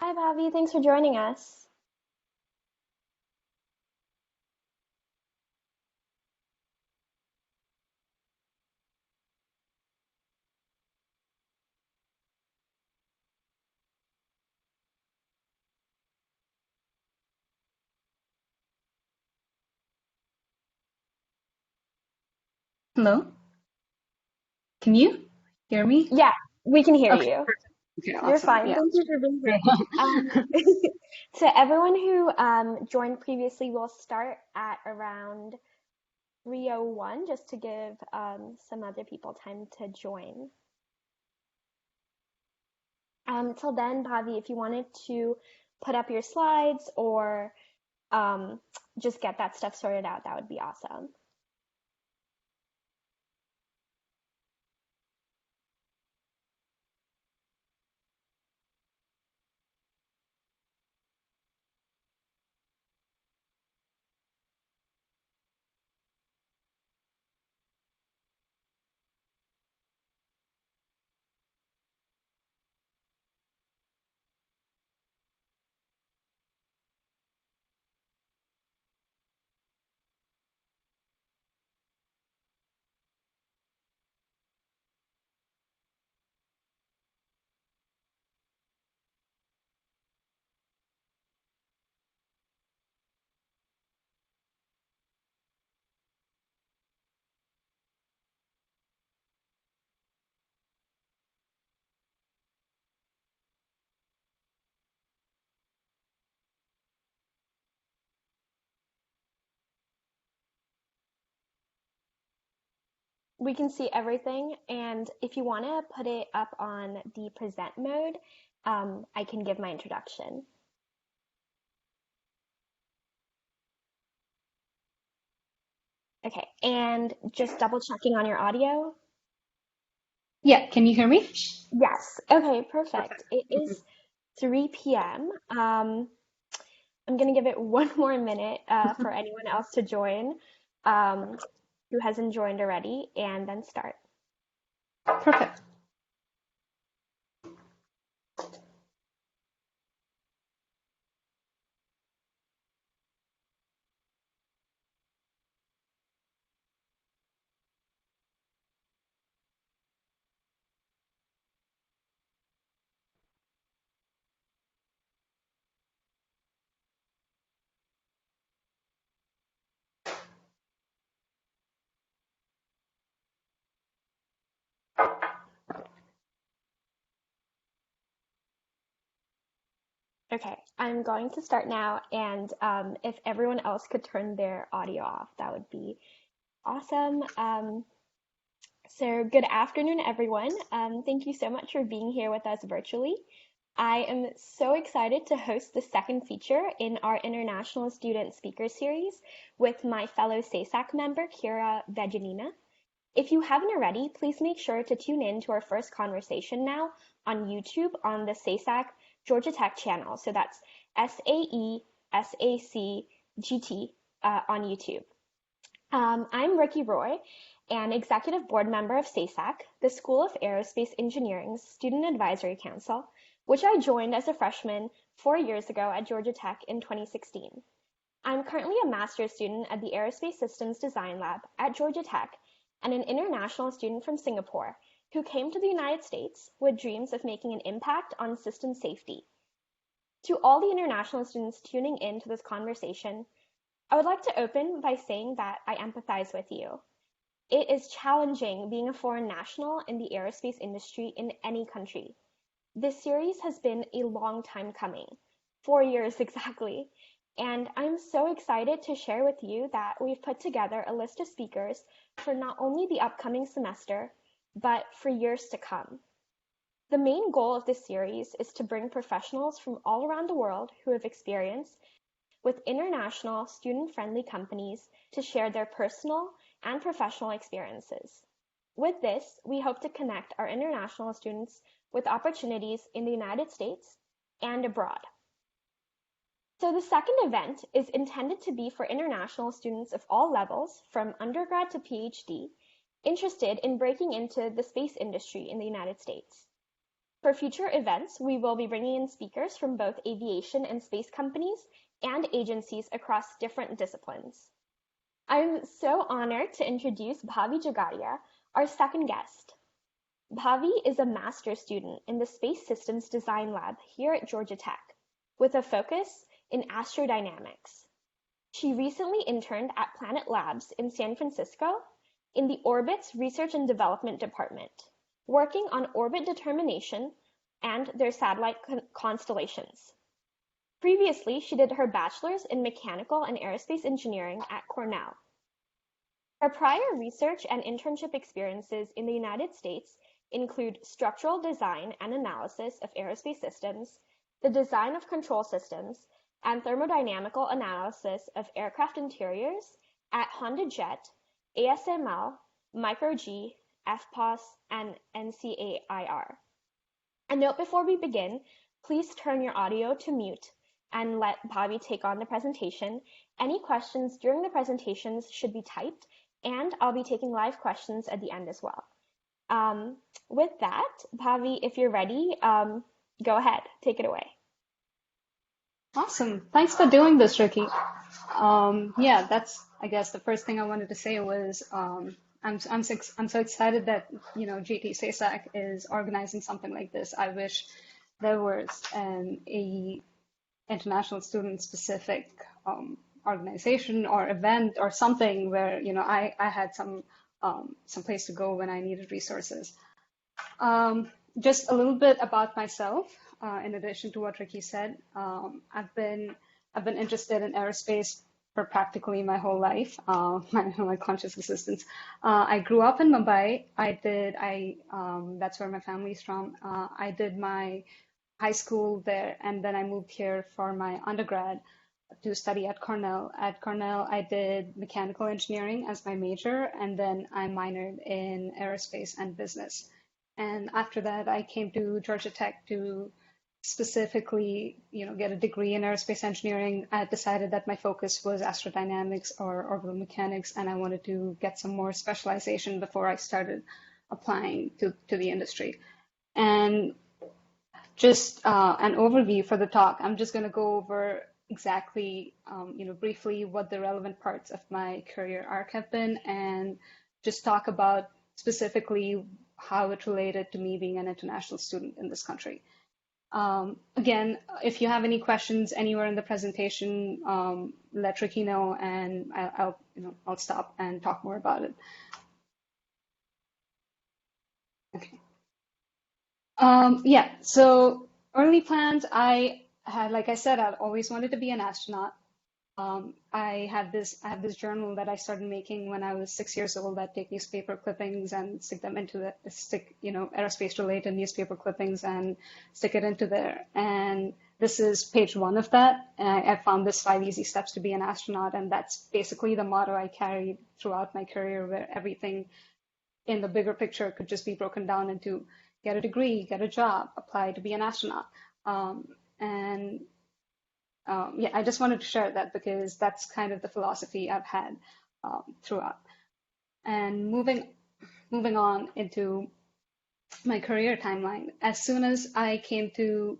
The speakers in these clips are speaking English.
Hi, Bhavi. Thanks for joining us. Hello, can you hear me? Yeah, we can hear Okay, you. perfect. Okay, You're awesome. fine. Yeah. Thank you for being Great. here. Um, to everyone who joined previously, we'll start at around 3:01 just to give some other people time to join. Till then, Bhavi, if you wanted to put up your slides or um, just get that stuff sorted out, that would be awesome. We can see everything, and if you want to put it up on the present mode, I can give my introduction. Okay, and just double checking on your audio. Yeah, can you hear me? Yes. Okay, perfect. Perfect. It Mhm. is 3 p.m. I'm gonna give it one more minute for anyone else to join um, who hasn't joined already, and then start. Perfect. Okay, I'm going to start now, and if everyone else could turn their audio off, that would be awesome. So, good afternoon, everyone. Thank you so much for being here with us virtually. I am so excited to host the second feature in our International Student Speaker Series with my fellow SAESAC member, Kira Vejanina. If you haven't already, please make sure to tune in to our first conversation now on YouTube on the SAESAC Georgia Tech channel. So that's SAESACGT on YouTube. I'm Ricky Roy, an executive board member of SAESAC, the School of Aerospace Engineering's Student Advisory Council, which I joined as a freshman 4 years ago at Georgia Tech in 2016. I'm currently a master's student at the Aerospace Systems Design Lab at Georgia Tech and an international student from Singapore who came to the United States with dreams of making an impact on system safety. To all the international students tuning in to this conversation, I would like to open by saying that I empathize with you. It is challenging being a foreign national in the aerospace industry in any country. This series has been a long time coming, 4 years exactly, and I'm so excited to share with you that we've put together a list of speakers for not only the upcoming semester, but for years to come. The main goal of this series is to bring professionals from all around the world who have experience with international student-friendly companies to share their personal and professional experiences. With this, we hope to connect our international students with opportunities in the United States and abroad. So the second event is intended to be for international students of all levels, from undergrad to PhD, interested in breaking into the space industry in the United States. For future events, we will be bringing in speakers from both aviation and space companies and agencies across different disciplines. I'm so honored to introduce Bhavi Jagatia, our second guest. Bhavi is a master's student in the Space Systems Design Lab here at Georgia Tech, with a focus in astrodynamics. She recently interned at Planet Labs in San Francisco in the Orbit's Research and Development Department, working on orbit determination and their satellite constellations. Previously, she did her bachelor's in mechanical and aerospace engineering at Cornell. Her prior research and internship experiences in the United States include structural design and analysis of aerospace systems, the design of control systems, and thermodynamical analysis of aircraft interiors at Honda Jet, ASML, Micro-G, FPOS, and NCAIR. A note before we begin, please turn your audio to mute and let Bhavi take on the presentation. Any questions during the presentations should be typed, and I'll be taking live questions at the end as well. With that, Bhavi, if you're ready, go ahead, take it away. Awesome. Thanks for doing this, Ricky. Yeah, that's, I guess, the first thing I wanted to say was I'm so excited that, GT SAESAC is organizing something like this. I wish there was a international student-specific organization or event or something where, I had some place to go when I needed resources. Just a little bit about myself. In addition to what Ricky said, I've been interested in aerospace for practically my whole life, my conscious existence. I grew up in Mumbai. That's where my family's from. I did my high school there, and then I moved here for my undergrad to study at Cornell. At Cornell, I did mechanical engineering as my major, and then I minored in aerospace and business. And after that, I came to Georgia Tech to specifically, get a degree in aerospace engineering. I had decided that my focus was astrodynamics or orbital mechanics, and I wanted to get some more specialization before I started applying to the industry. And just an overview for the talk, I'm just going to go over exactly, briefly what the relevant parts of my career arc have been, and just talk about specifically how it related to me being an international student in this country. Again, if you have any questions anywhere in the presentation, let Ricky know, and I'll stop and talk more about it. Okay. Yeah. So early plans, I had, like I said, I've always wanted to be an astronaut. I have this journal that I started making when I was 6 years old. I'd take newspaper clippings and stick aerospace related newspaper clippings and stick it into there. And this is page 1 of that. And I found this 5 easy steps to be an astronaut. And that's basically the motto I carried throughout my career, where everything in the bigger picture could just be broken down into get a degree, get a job, apply to be an astronaut. Yeah, I just wanted to share that because that's kind of the philosophy I've had throughout. And moving on into my career timeline, as soon as I came to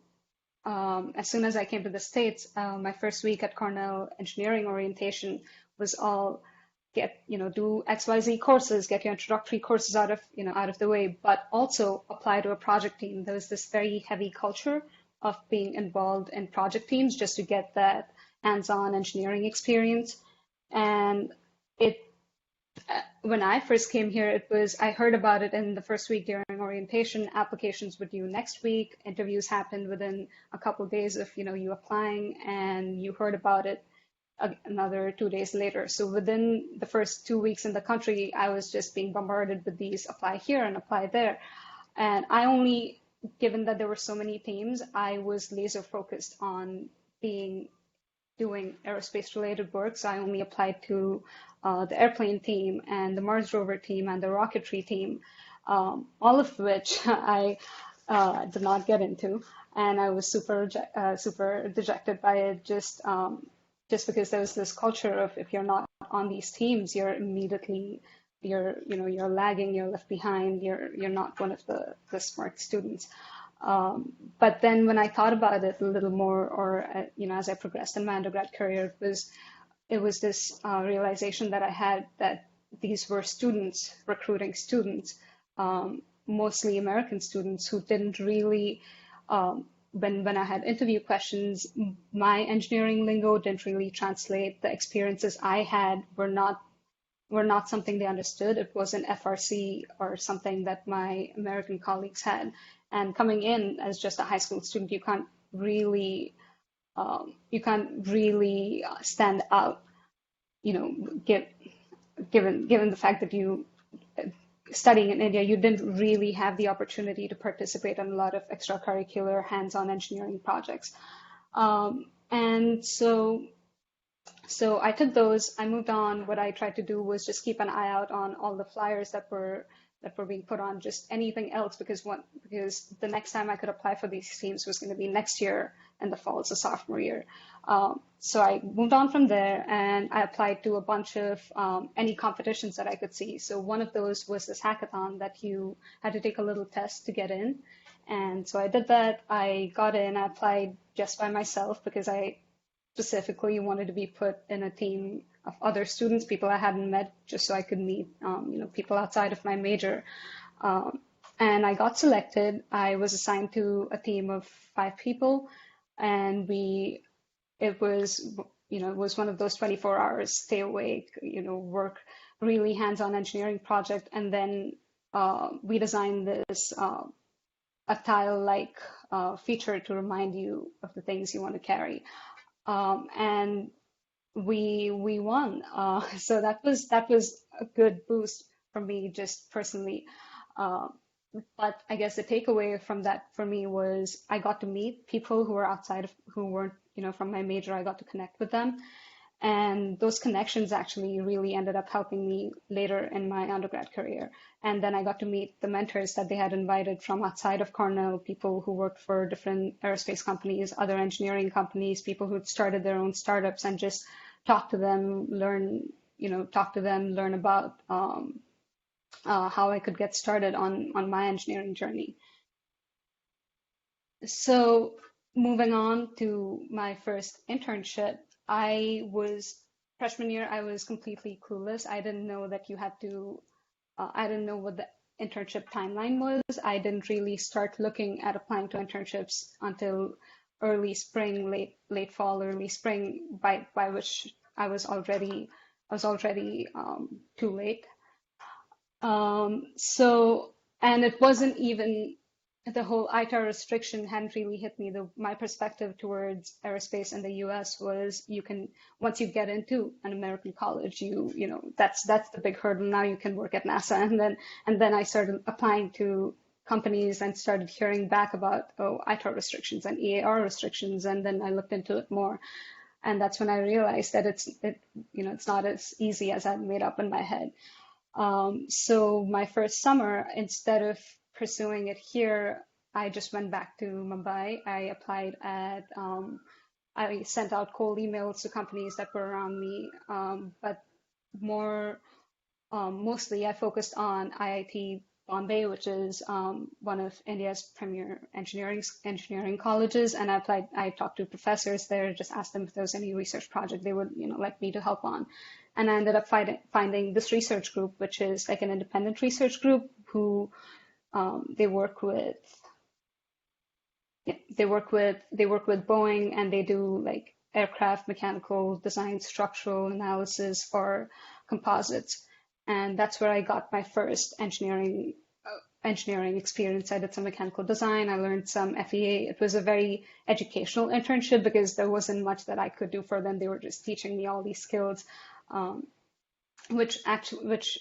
the States, my first week at Cornell engineering orientation was all do XYZ courses, get your introductory courses out of the way, but also apply to a project team. There was this very heavy culture of being involved in project teams just to get that hands-on engineering experience. And when I first came here, I heard about it in the first week during orientation. Applications were due next week. Interviews happened within a couple of days of you applying, and you heard about it another 2 days later. So within the first 2 weeks in the country, I was just being bombarded with these apply here and apply there. And given that there were so many teams, I was laser focused on doing aerospace related work. So I only applied to the airplane team and the Mars rover team and the rocketry team, all of which I did not get into. And I was super dejected by it, just because there was this culture of if you're not on these teams, you're immediately you're lagging, you're left behind, you're not one of the smart students. But then when I thought about it a little more, or as I progressed in my undergrad career, it was this realization that I had that these were students recruiting students, mostly American students who didn't really, when I had interview questions, my engineering lingo didn't really translate. The experiences I had were not something they understood. It wasn't FRC or something that my American colleagues had. And coming in as just a high school student, you can't really stand out, you know, give, given the fact that you studying in India, you didn't really have the opportunity to participate in a lot of extracurricular hands-on engineering projects. And so I took those, I moved on. What I tried to do was just keep an eye out on all the flyers that were being put on, just anything else, because the next time I could apply for these teams was going to be next year in the fall, so sophomore year. So I moved on from there and I applied to a bunch of any competitions that I could see. So one of those was this hackathon that you had to take a little test to get in. And so I did that. I got in. I applied just by myself because I specifically wanted to be put in a team of other students, people I hadn't met, just so I could meet, people outside of my major. And I got selected. I was assigned to a team of 5 people, and it was one of those 24 hours, stay awake, work, really hands-on engineering project. And then we designed this a tile-like feature to remind you of the things you want to carry. And we won. So that was a good boost for me just personally. Uh, but I guess the takeaway from that for me was I got to meet people who were who weren't, from my major. I got to connect with them. And those connections actually really ended up helping me later in my undergrad career. And then I got to meet the mentors that they had invited from outside of Cornell, people who worked for different aerospace companies, other engineering companies, people who'd started their own startups, and just talk to them, learn about how I could get started on my engineering journey. So moving on to my first internship, I was freshman year, I was completely clueless. I didn't know that I didn't know what the internship timeline was. I didn't really start looking at applying to internships until early spring, late fall, early spring, by which I was already too late. And it wasn't even the whole ITAR restriction hadn't really hit me. My perspective towards aerospace in the US was once you get into an American college, that's the big hurdle. Now you can work at NASA. And then I started applying to companies and started hearing back about, ITAR restrictions and EAR restrictions. And then I looked into it more. And that's when I realized that it's not as easy as I'd made up in my head. So my first summer, instead of pursuing it here, I just went back to Mumbai. I sent out cold emails to companies that were around me, but mostly I focused on IIT Bombay, which is one of India's premier engineering colleges, and I talked to professors there, just asked them if there was any research project they would like me to help on. And I ended up finding this research group, which is like an independent research group who they work with Boeing, and they do like aircraft mechanical design, structural analysis for composites. And that's where I got my first engineering experience. I did some mechanical design. I learned some FEA. It was a very educational internship because there wasn't much that I could do for them. They were just teaching me all these skills, which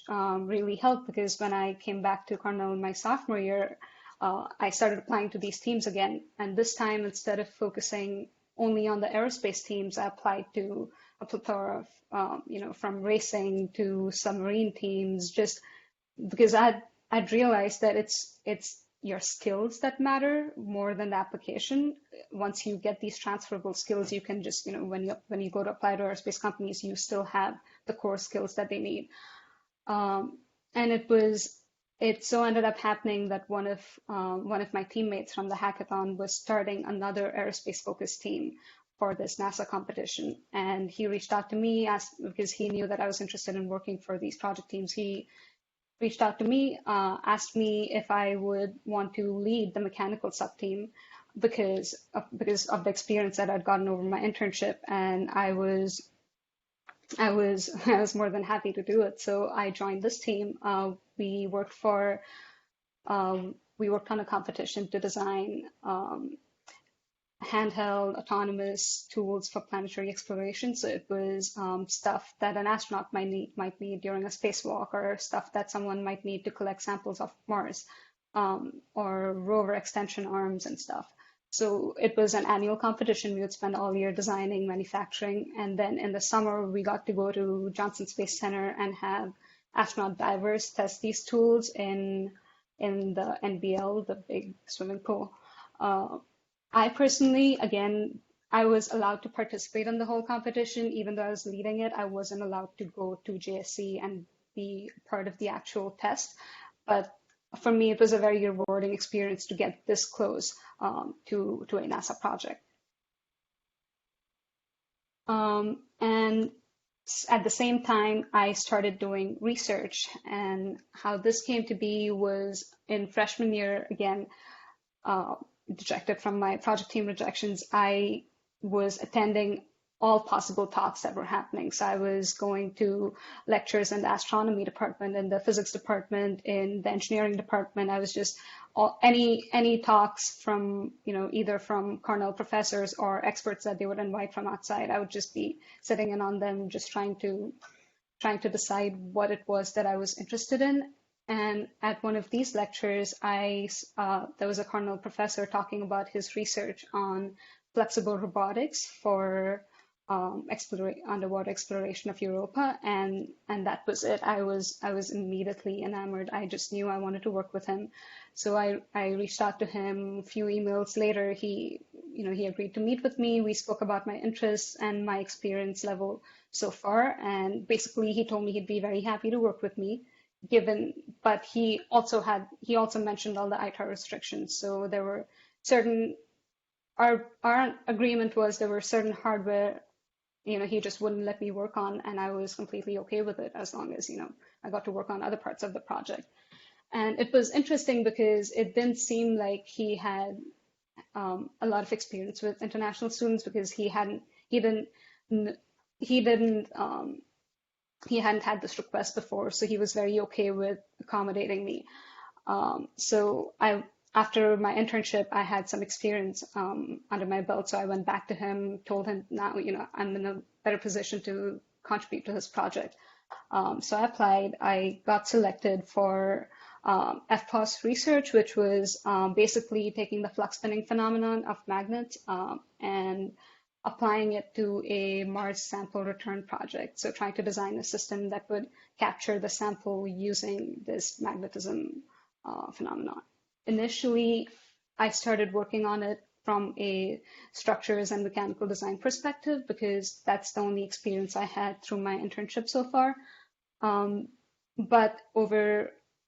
really helped, because when I came back to Cornell in my sophomore year, I started applying to these teams again. And this time, instead of focusing only on the aerospace teams, I applied to a plethora of, from racing to submarine teams, just because I'd realized that it's your skills that matter more than the application. Once you get these transferable skills, you can just, when you go to apply to aerospace companies, you still have the core skills that they need. And it so ended up happening that one of my teammates from the hackathon was starting another aerospace focused team for this NASA competition, and he reached out to me, asked, because he knew that I was interested in working for these project teams. He reached out to me, asked me if I would want to lead the mechanical sub team because of the experience that I'd gotten over my internship, and I was more than happy to do it. So I joined this team. We worked on a competition to design handheld autonomous tools for planetary exploration. So it was stuff that an astronaut might need during a spacewalk, or stuff that someone might need to collect samples of Mars, or rover extension arms and stuff. So it was an annual competition. We would spend all year designing, manufacturing, and then in the summer we got to go to Johnson Space Center and have astronaut divers test these tools in the NBL, the big swimming pool. Uh, I personally, again, I was allowed to participate in the whole competition, even though I was leading it. I wasn't allowed to go to JSC and be part of the actual test. But for me, it was a very rewarding experience to get this close to a NASA project. And at the same time, I started doing research, and how this came to be was in freshman year, again, uh, dejected from my project team rejections, I was attending all possible talks that were happening. So I was going to lectures in the astronomy department, in the physics department, in the engineering department. I was just any talks from, either from Cornell professors or experts that they would invite from outside. I would just be sitting in on them, just trying to decide what it was that I was interested in. And at one of these lectures, there was a Cornell professor talking about his research on flexible robotics for underwater exploration of Europa, and that was it. I was immediately enamored. I just knew I wanted to work with him, so I reached out to him. A few emails later, he agreed to meet with me. We spoke about my interests and my experience level so far, and basically he told me he'd be very happy to work with me, but he also mentioned all the ITAR restrictions. So there were certain our agreement was there were certain hardware, he just wouldn't let me work on, and I was completely okay with it as long as, I got to work on other parts of the project. And it was interesting because it didn't seem like he had a lot of experience with international students, because he didn't he hadn't had this request before, so he was very okay with accommodating me. So after my internship, I had some experience under my belt, so I went back to him, told him now, I'm in a better position to contribute to his project. So I applied. I got selected for FPOS research, which was basically taking the flux spinning phenomenon of magnets and applying it to a Mars sample return project. So trying to design a system that would capture the sample using this magnetism phenomenon. Initially, I started working on it from a structures and mechanical design perspective, because that's the only experience I had through my internship so far. But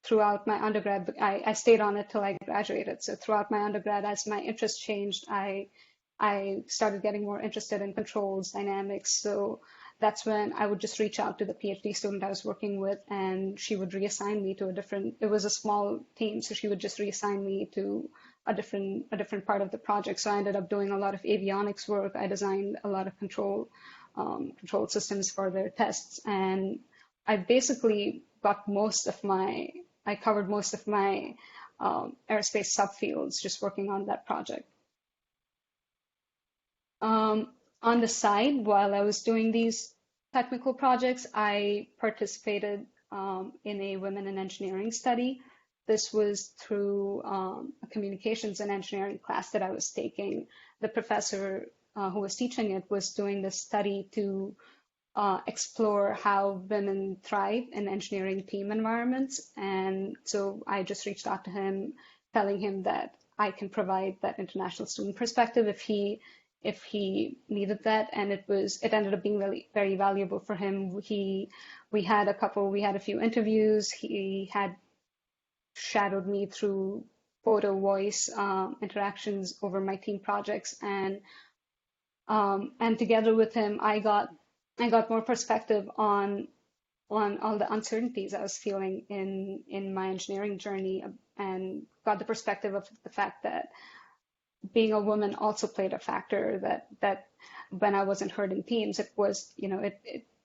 throughout my undergrad, I stayed on it till I graduated. So throughout my undergrad, as my interest changed, I started getting more interested in controls, dynamics. So that's when I would just reach out to the PhD student I was working with, and she would reassign me to it was a small team, so she would just reassign me to a different part of the project. So I ended up doing a lot of avionics work. I designed a lot of control systems for their tests, and I basically I covered most of my aerospace subfields just working on that project. On the side, while I was doing these technical projects, I participated in a Women in Engineering study. This was through a communications and engineering class that I was taking. The professor who was teaching it was doing this study to explore how women thrive in engineering team environments. And so I just reached out to him, telling him that I can provide that international student perspective if he needed that, and it ended up being really very valuable for him. We had a few interviews. He had shadowed me through photo, voice interactions over my team projects, and together with him, I got more perspective on all the uncertainties I was feeling in my engineering journey, and got the perspective of the fact that being a woman also played a factor, that when I wasn't heard in teams, it was,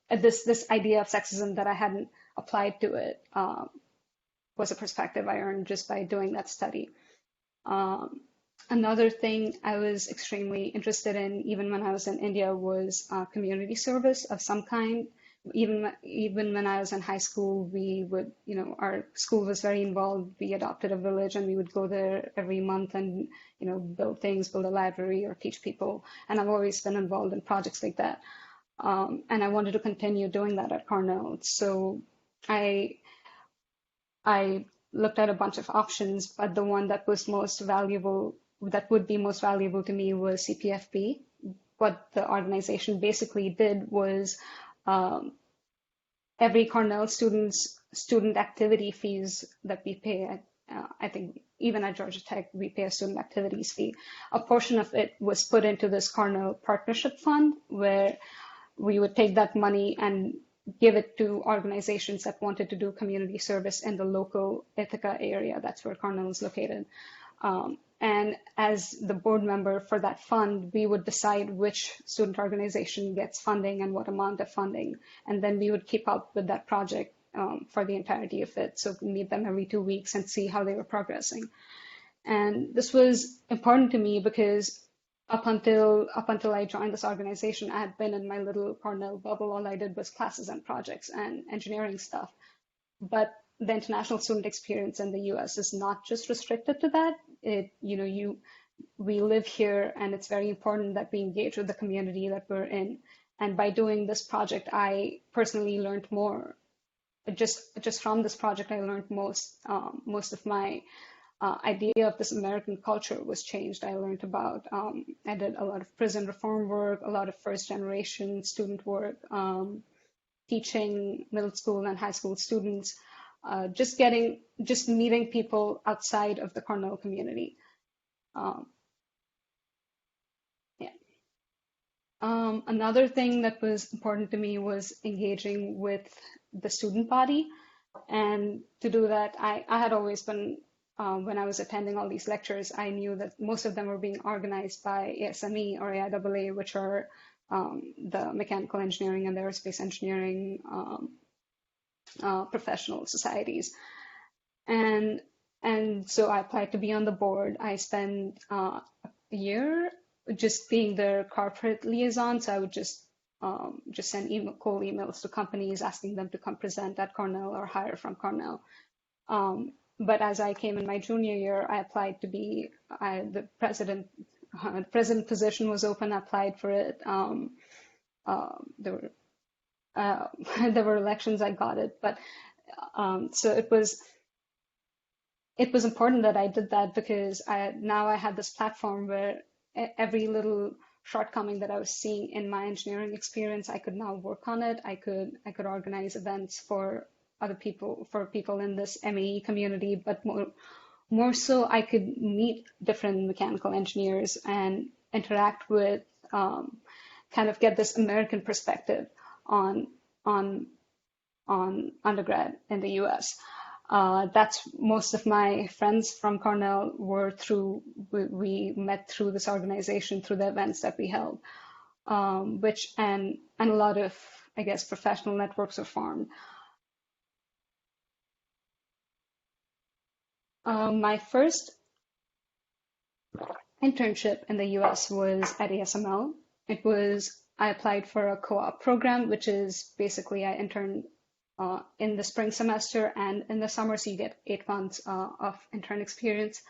this idea of sexism that I hadn't applied to it was a perspective I earned just by doing that study. Um, Another thing I was extremely interested in, even when I was in India, was community service of some kind. Even when I was in high school, we would, our school was very involved. We adopted a village, and we would go there every month and, build things, build a library, or teach people. And I've always been involved in projects like that. And I wanted to continue doing that at Cornell. So I I looked at a bunch of options, but the one that was most valuable, that would be most valuable to me, was CPFP. What the organization basically did was, um, every Cornell student activity fees that we pay, I think even at Georgia Tech, we pay a student activities fee. A portion of it was put into this Cornell Partnership Fund, where we would take that money and give it to organizations that wanted to do community service in the local Ithaca area. That's where Cornell is located. And as the board member for that fund, we would decide which student organization gets funding and what amount of funding. And then we would keep up with that project for the entirety of it. So we meet them every 2 weeks and see how they were progressing. And this was important to me because up until I joined this organization, I had been in my little Cornell bubble. All I did was classes and projects and engineering stuff. But the international student experience in the US is not just restricted to that. We live here, and it's very important that we engage with the community that we're in. And by doing this project, I personally learned more. Just from this project, I learned most of my idea of this American culture was changed. I learned about, I did a lot of prison reform work, a lot of first generation student work, teaching middle school and high school students, just meeting people outside of the Cornell community. Um, yeah. Another thing that was important to me was engaging with the student body. And to do that, I had always been, when I was attending all these lectures, I knew that most of them were being organized by ASME or AIAA, which are the mechanical engineering and the aerospace engineering professional societies. And so I applied to be on the board. I spent a year just being their corporate liaison. So I would just send cold emails to companies asking them to come present at Cornell or hire from Cornell. But as I came in my junior year, I applied to be the president. The president position was open. I applied for it. There were there were elections. I got it, but so it was important that I did that, because now I had this platform where every little shortcoming that I was seeing in my engineering experience, I could now work on it. I could organize events for other people, for people in this MAE community, but more so I could meet different mechanical engineers and interact with, kind of get this American perspective on undergrad in the US. That's most of my friends from Cornell were through, we met through this organization, through the events that we held, and a lot of, I guess, professional networks were formed. My first internship in the US was at ASML. I applied for a co-op program, which is basically I interned in the spring semester and in the summer, so you get 8 months of intern experience.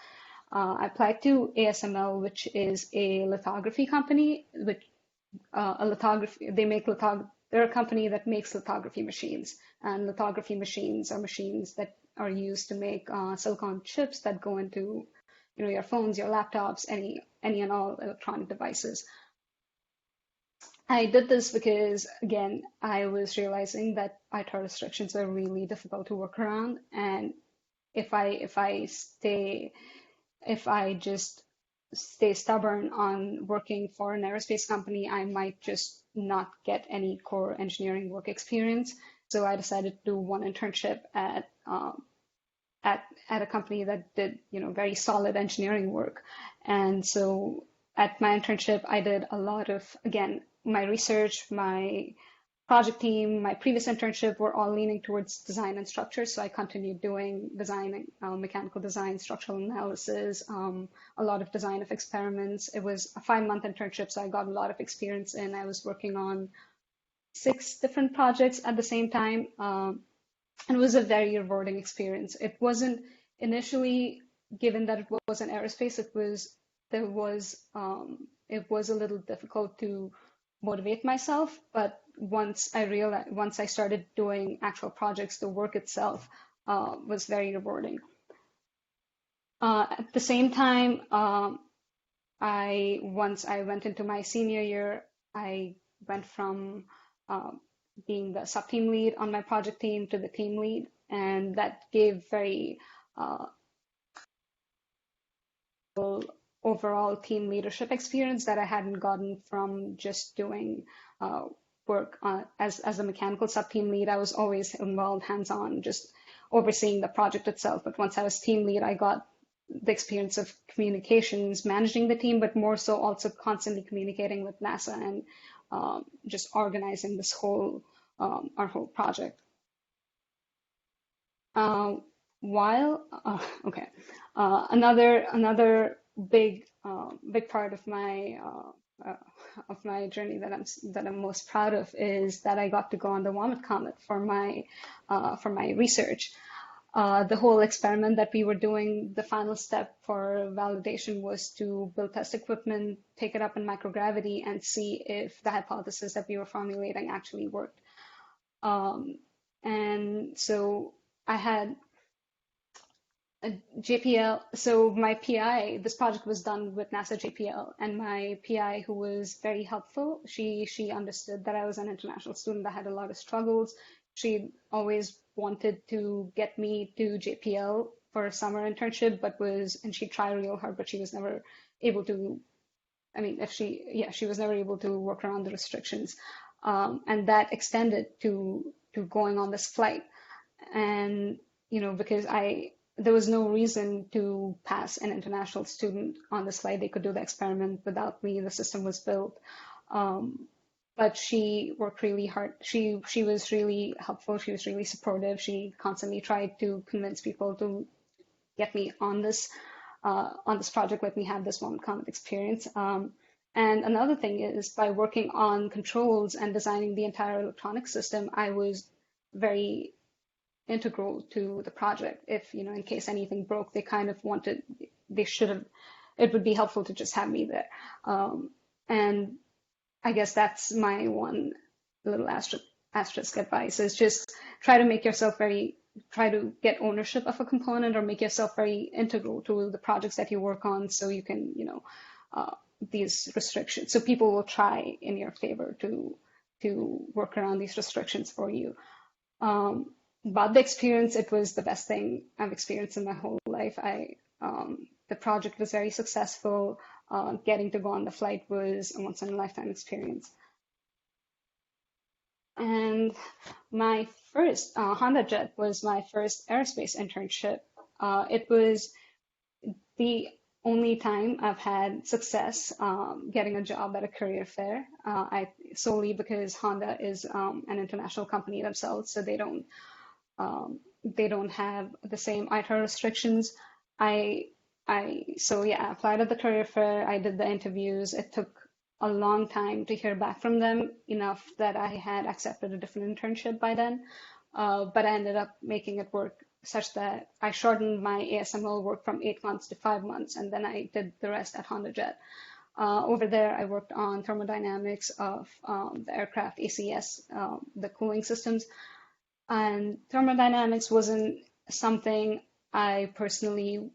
I applied to ASML, which is a lithography company, they're a company that makes lithography machines, and lithography machines are machines that are used to make silicon chips that go into, your phones, your laptops, any and all electronic devices. I did this because, again, I was realizing that ITAR restrictions are really difficult to work around, and if I just stay stubborn on working for an aerospace company, I might just not get any core engineering work experience. So I decided to do one internship at a company that did, very solid engineering work. And so at my internship, I did a lot of, again, my research, my project team, my previous internship were all leaning towards design and structure. So I continued doing design, mechanical design, structural analysis, a lot of design of experiments. It was a 5-month internship, so I got a lot of experience in. I was working on 6 different projects at the same time. And it was a very rewarding experience. It wasn't initially, given that it was an aerospace, it was a little difficult to motivate myself. But once I started doing actual projects, the work itself was very rewarding. At the same time, once I went into my senior year, I went from being the sub-team lead on my project team to the team lead, and that gave very overall team leadership experience that I hadn't gotten from just doing work as a mechanical sub-team lead. I was always involved hands-on, just overseeing the project itself. But once I was team lead, I got the experience of communications, managing the team, but more so also constantly communicating with NASA and just organizing this our whole project. Another big part of my journey that I'm most proud of is that I got to go on the Vomit Comet for my research. The whole experiment that we were doing, the final step for validation was to build test equipment, take it up in microgravity, and see if the hypothesis that we were formulating actually worked. And so I had a JPL. So my PI, this project was done with NASA JPL, and my PI, who was very helpful, she understood that I was an international student that had a lot of struggles. She always wanted to get me to JPL for a summer internship, and she tried real hard, but she was never able to. I mean, she was never able to work around the restrictions, and that extended to going on this flight, and because there was no reason to pass an international student on this flight. They could do the experiment without me. The system was built. But she worked really hard. She was really helpful. She was really supportive. She constantly tried to convince people to get me on this project, let me have this Vomit Comet experience. And another thing is, by working on controls and designing the entire electronic system, I was very integral to the project. If, in case anything broke, it would be helpful to just have me there. And I guess that's my one little asterisk advice, is just try to get ownership of a component, or make yourself very integral to the projects that you work on, so you can, these restrictions. So people will try in your favor to work around these restrictions for you. But the experience, it was the best thing I've experienced in my whole life. The project was very successful. Getting to go on the flight was a once in a lifetime experience. And my first Honda Jet was my first aerospace internship. It was the only time I've had success getting a job at a career fair. Solely because Honda is an international company themselves, so they don't have the same ITAR restrictions. I applied at the career fair. I did the interviews. It took a long time to hear back from them, enough that I had accepted a different internship by then. But I ended up making it work, such that I shortened my ASML work from 8 months to 5 months, and then I did the rest at Honda Jet. Over there, I worked on thermodynamics of the aircraft ACS, the cooling systems. And thermodynamics wasn't something I personally,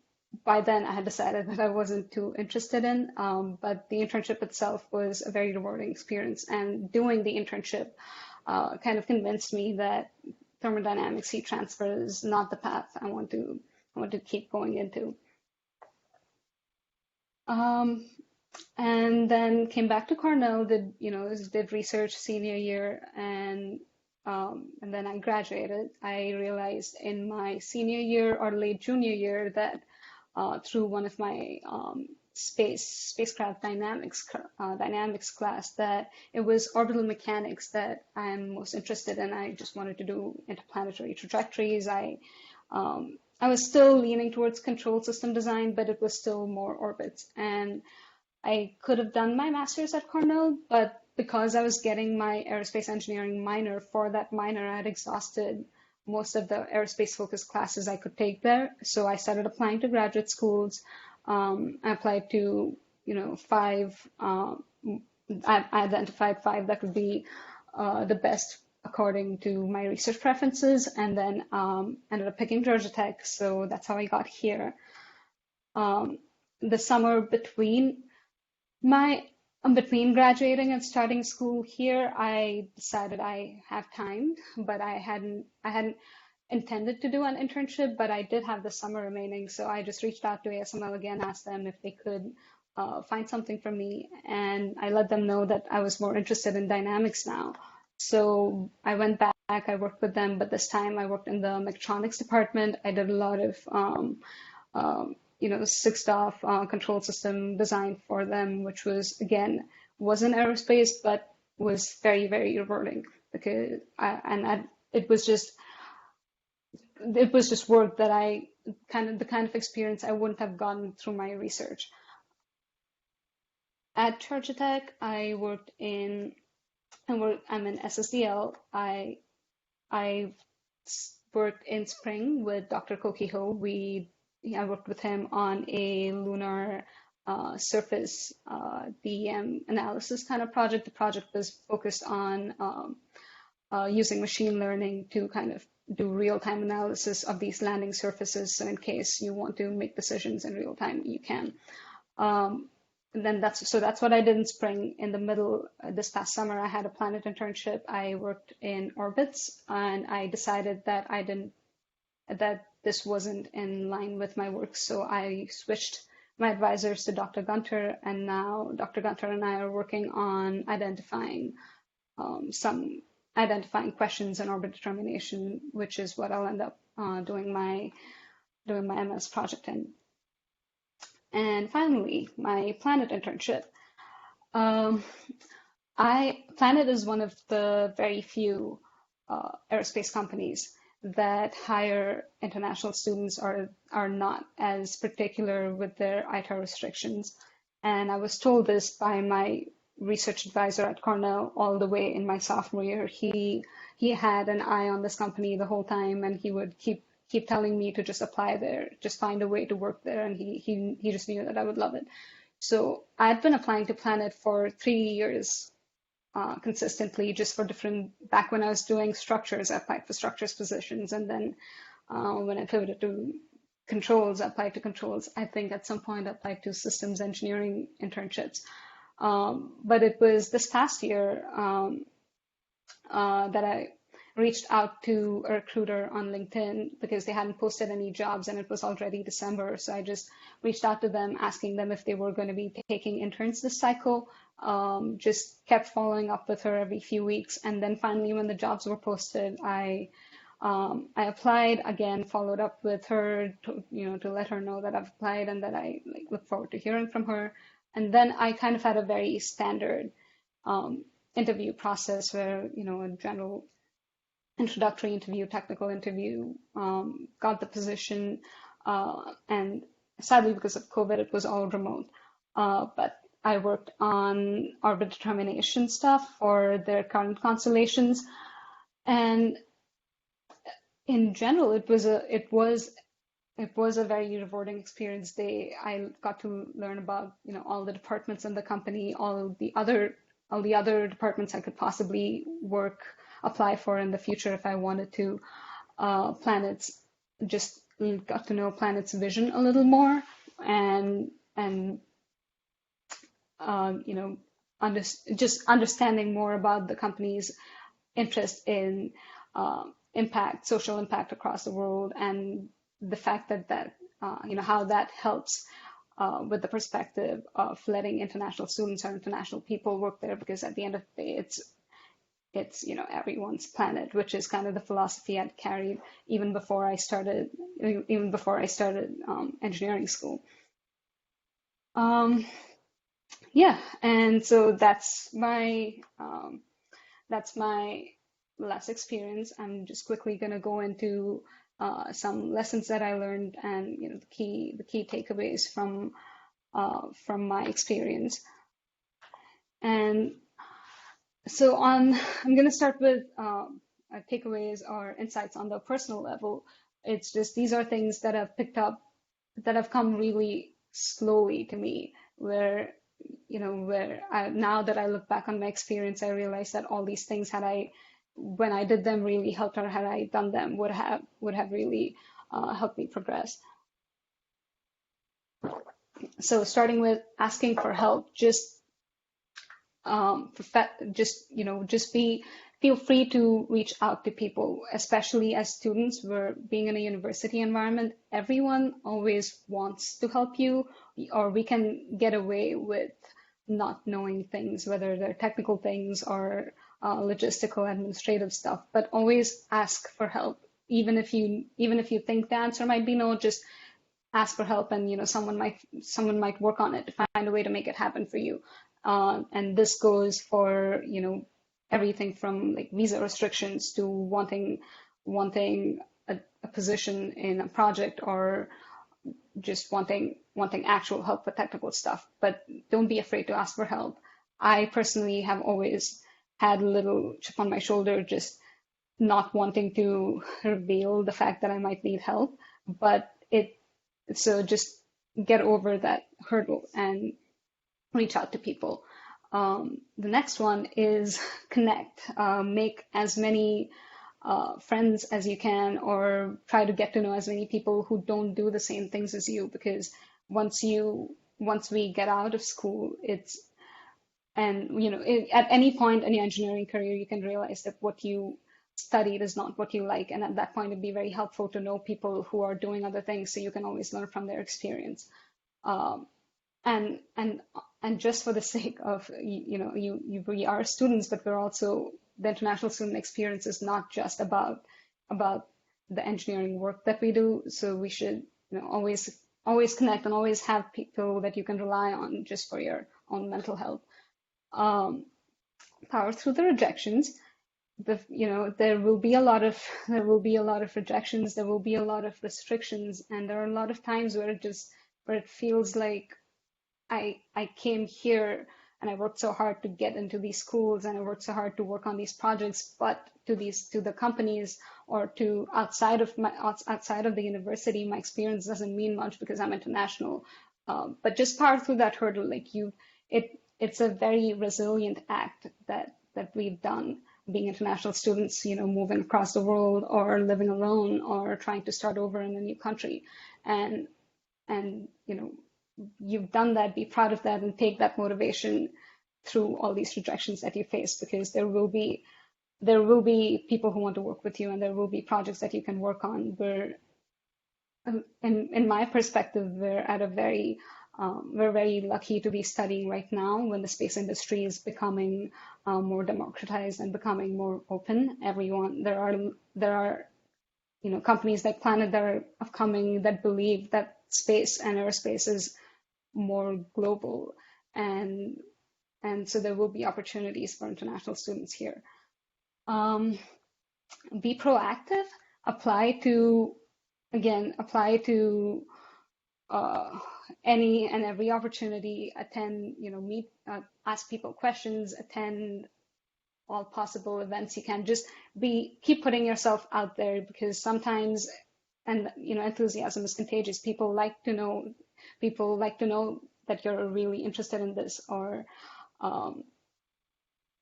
by then I had decided that I wasn't too interested in, but the internship itself was a very rewarding experience. And doing the internship kind of convinced me that thermodynamics, heat transfer, is not the path I want to wanted to keep going into. Um, and then came back to Cornell, did research senior year, and then I graduated. I realized in my senior year or late junior year that through one of my spacecraft dynamics class, that it was orbital mechanics that I'm most interested in. I just wanted to do interplanetary trajectories. I was still leaning towards control system design, but it was still more orbits. And I could have done my master's at Cornell, but because I was getting my aerospace engineering minor, for that minor, I had exhausted most of the aerospace focused classes I could take there. So I started applying to graduate schools. I applied to, five, I identified five that would be the best according to my research preferences, and then ended up picking Georgia Tech. So that's how I got here. The summer between graduating and starting school here, I decided I have time, but I hadn't intended to do an internship, but I did have the summer remaining, so I just reached out to ASML again, asked them if they could find something for me, and I let them know that I was more interested in dynamics now. So I went back, I worked with them, but this time I worked in the mechatronics department. I did a lot of sixth off control system design for them, which was, again, wasn't aerospace, but was very, very rewarding because it was just work that the kind of experience I wouldn't have gotten through my research. At Georgia Tech, I'm in SSDL. I worked in spring with Dr. Koki Ho. I worked with him on a lunar surface DEM analysis kind of project. The project was focused on using machine learning to kind of do real-time analysis of these landing surfaces. So in case you want to make decisions in real time, you can. And then that's what I did in spring. In the middle, this past summer, I had a planet internship. I worked in orbits, and I decided that this wasn't in line with my work. So I switched my advisors to Dr. Gunter, and now Dr. Gunter and I are working on identifying questions in orbit determination, which is what I'll end up doing my MS project in. And finally, my Planet internship. Planet is one of the very few aerospace companies that hire international students or are not as particular with their ITAR restrictions. And I was told this by my research advisor at Cornell all the way in my sophomore year. He had an eye on this company the whole time, and he would keep telling me to just apply there, just find a way to work there, and he just knew that I would love it. So I'd been applying to Planet for 3 years consistently, just for back when I was doing structures, I applied for structures positions, and then when I pivoted to controls, I applied to controls. I think at some point I applied to systems engineering internships. But it was this past year that I reached out to a recruiter on LinkedIn because they hadn't posted any jobs and it was already December. So I just reached out to them, asking them if they were going to be taking interns this cycle. Just kept following up with her every few weeks. And then finally, when the jobs were posted, I applied again, followed up with her to let her know that I've applied and that I look forward to hearing from her. And then I kind of had a very standard interview process where, a general introductory interview, technical interview, got the position, and sadly because of COVID, it was all remote. But I worked on orbit determination stuff for their current constellations, and in general, it was a very rewarding experience. I got to learn about all the departments in the company, all the other departments I could possibly apply for in the future if I wanted to. Planets, just got to know Planet's vision a little more, and just understanding more about the company's interest in social impact across the world, and the fact that how that helps with the perspective of letting international students or international people work there, because at the end of the day, it's everyone's planet, which is kind of the philosophy I'd carried even before I started engineering school. Um, yeah, and so that's my last experience. I'm just quickly going to go into some lessons that I learned, and the key takeaways from my experience. And so I'm going to start with takeaways or insights on the personal level. It's just these are things that I've picked up that have come really slowly to me, now that I look back on my experience, I realize that all these things, when I did them, really helped, or had I done them, would have really helped me progress. So starting with asking for help, feel free to reach out to people, especially as students. We're being in a university environment. Everyone always wants to help you, or we can get away with not knowing things, whether they're technical things or logistical, administrative stuff. But always ask for help, even if you think the answer might be no. Just ask for help, and someone might work on it to find a way to make it happen for you. And this goes for everything from like visa restrictions to wanting a position in a project, or just wanting actual help with technical stuff. But don't be afraid to ask for help. I personally have always had a little chip on my shoulder, just not wanting to reveal the fact that I might need help. But so just get over that hurdle and reach out to people. The next one is connect. Make as many friends as you can, or try to get to know as many people who don't do the same things as you, because once we get out of school, at any point in your engineering career, you can realize that what you studied is not what you like, and at that point, it'd be very helpful to know people who are doing other things, so you can always learn from their experience. Um, and and and just for the sake of we are students, but we're also, the international student experience is not just about the engineering work that we do. So we should always connect, and always have people that you can rely on just for your own mental health. um, Power through the rejections. There will be a lot of rejections, there will be a lot of restrictions, and there are a lot of times where it feels like I came here and I worked so hard to get into these schools, and I worked so hard to work on these projects, but to the companies, or to outside of the university, my experience doesn't mean much because I'm international. But just power through that hurdle. It's a very resilient act that we've done, being international students, moving across the world, or living alone, or trying to start over in a new country. And you've done that. Be proud of that, and take that motivation through all these rejections that you face, because there will be people who want to work with you, and there will be projects that you can work on. In my perspective, we're very lucky to be studying right now, when the space industry is becoming more democratized and becoming more open. There are companies like Planet that are upcoming, that believe that space and aerospace is more global, and so there will be opportunities for international students here. Um, be proactive. Apply to apply to uh, any and every opportunity. Attend, meet, ask people questions, attend all possible events you can. Just keep putting yourself out there, because sometimes, and enthusiasm is contagious. People like to know that you're really interested in this, or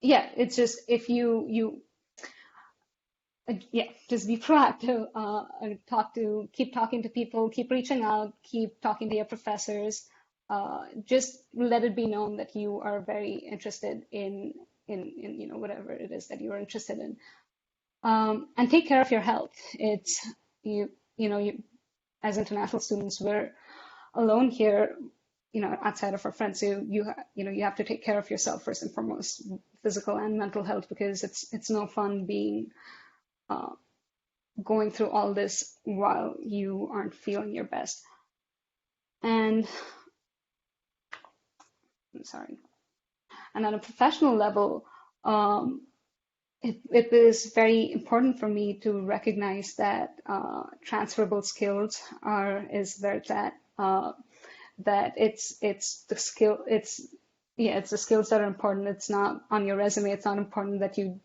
yeah, it's just, if yeah, just be proactive, and keep talking to people, keep reaching out, keep talking to your professors. Just let it be known that you are very interested in whatever it is that you are interested in. And take care of your health. It's you you know you as international students, we're alone here, outside of our friends. So you have to take care of yourself first and foremost, physical and mental health, because it's no fun being going through all this while you aren't feeling your best. And I'm sorry. And on a professional level, it is very important for me to recognize that transferable skills is where that it's the skills that are important. It's not on your resume. It's not important that you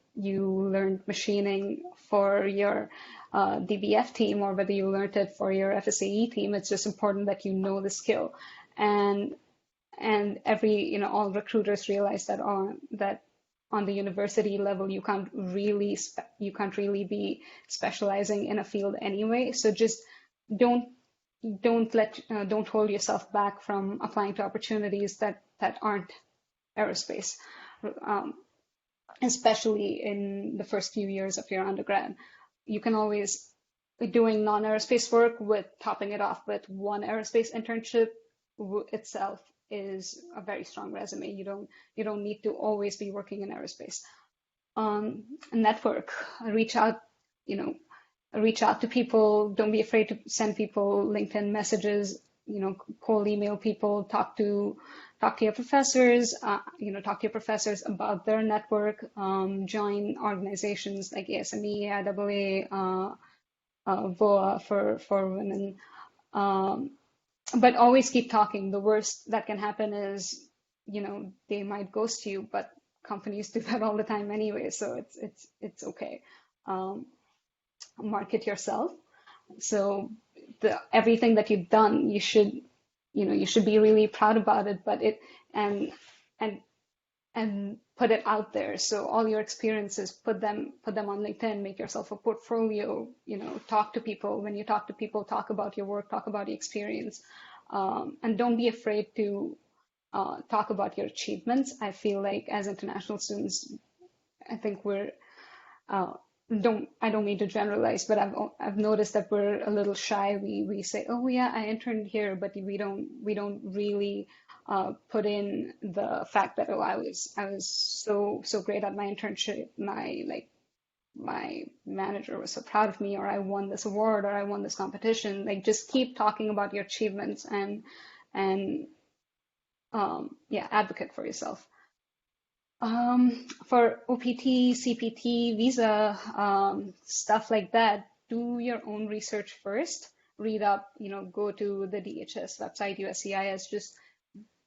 learned machining for your DBF team, or whether you learned it for your FSAE team. It's just important that you know the skill. And all recruiters realize that on the university level, you can't really be specializing in a field anyway. So just don't hold yourself back from applying to opportunities that aren't aerospace, especially in the first few years of your undergrad. You can always be doing non-aerospace work with topping it off with one aerospace internship itself is a very strong resume. You don't need to always be working in aerospace. Network, reach out to people. Don't be afraid to send people LinkedIn messages, cold email people, talk to your professors, talk to your professors about their network, join organizations like ASME, IAA, VOA for women. But always keep talking. The worst that can happen is, they might ghost you, but companies do that all the time anyway, so it's okay. Market yourself. So everything that you've done, you should be really proud about it, but and put it out there. So all your experiences, put them on LinkedIn, make yourself a portfolio, talk to people. When you talk to people, talk about your work, talk about your experience. And don't be afraid to talk about your achievements. I feel like as international students, I think I don't mean to generalize, but I've noticed that we're a little shy. We say, oh yeah, I interned here, but we don't really put in the fact that, oh, I was so great at my internship. My manager was so proud of me, or I won this award, or I won this competition. Like, just keep talking about your achievements and advocate for yourself. For OPT, CPT, visa, stuff like that, do your own research first. Read up, go to the DHS website, USCIS,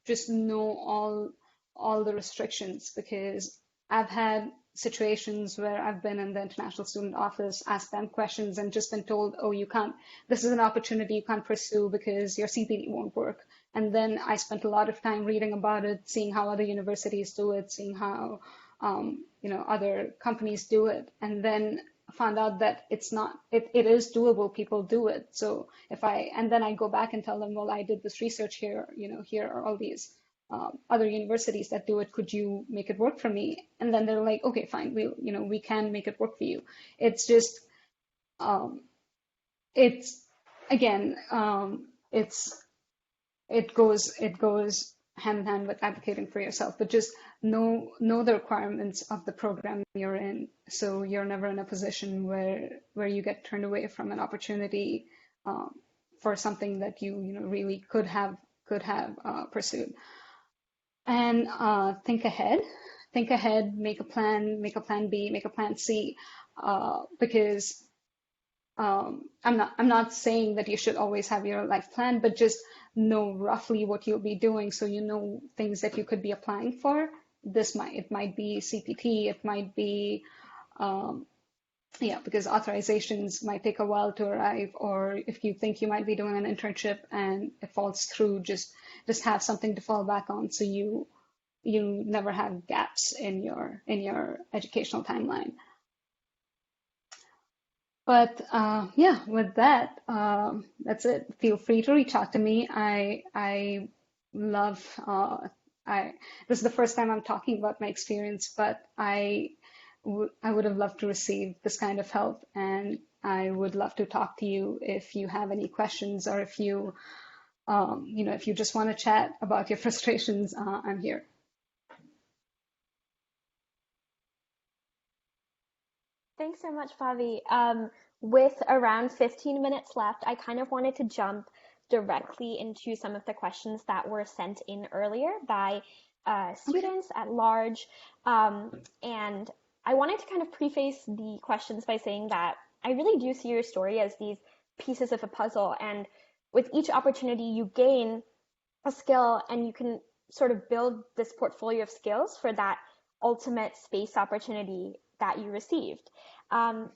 just know all the restrictions, because I've had situations where I've been in the international student office, asked them questions, and just been told, oh, you can't, this is an opportunity you can't pursue because your CPT won't work. And then I spent a lot of time reading about it, seeing how other universities do it, seeing how other companies do it, and then found out that it is doable. People do it. So then I go back and tell them, well, I did this research here. Here are all these other universities that do it. Could you make it work for me? And then they're like, okay, fine. We can make it work for you. It's just it goes hand in hand with advocating for yourself, but just know the requirements of the program you're in, so you're never in a position where you get turned away from an opportunity for something that you really could have pursued. And think ahead, make a plan B, make a plan C, because I'm not saying that you should always have your life plan, but just know roughly what you'll be doing, so you know things that you could be applying for. It might be CPT, it might be because authorizations might take a while to arrive, or if you think you might be doing an internship and it falls through, just have something to fall back on, so you never have gaps in your educational timeline. But with that, that's it. Feel free to reach out to me. I love, this is the first time I'm talking about my experience, but I would have loved to receive this kind of help. And I would love to talk to you if you have any questions or if you, if you just want to chat about your frustrations, I'm here. Thanks so much, Bhavi. With around 15 minutes left, I kind of wanted to jump directly into some of the questions that were sent in earlier by Okay. students at large. And I wanted to kind of preface the questions by saying that I really do see your story as these pieces of a puzzle. And with each opportunity, you gain a skill and you can sort of build this portfolio of skills for that ultimate space opportunity that you received. Um,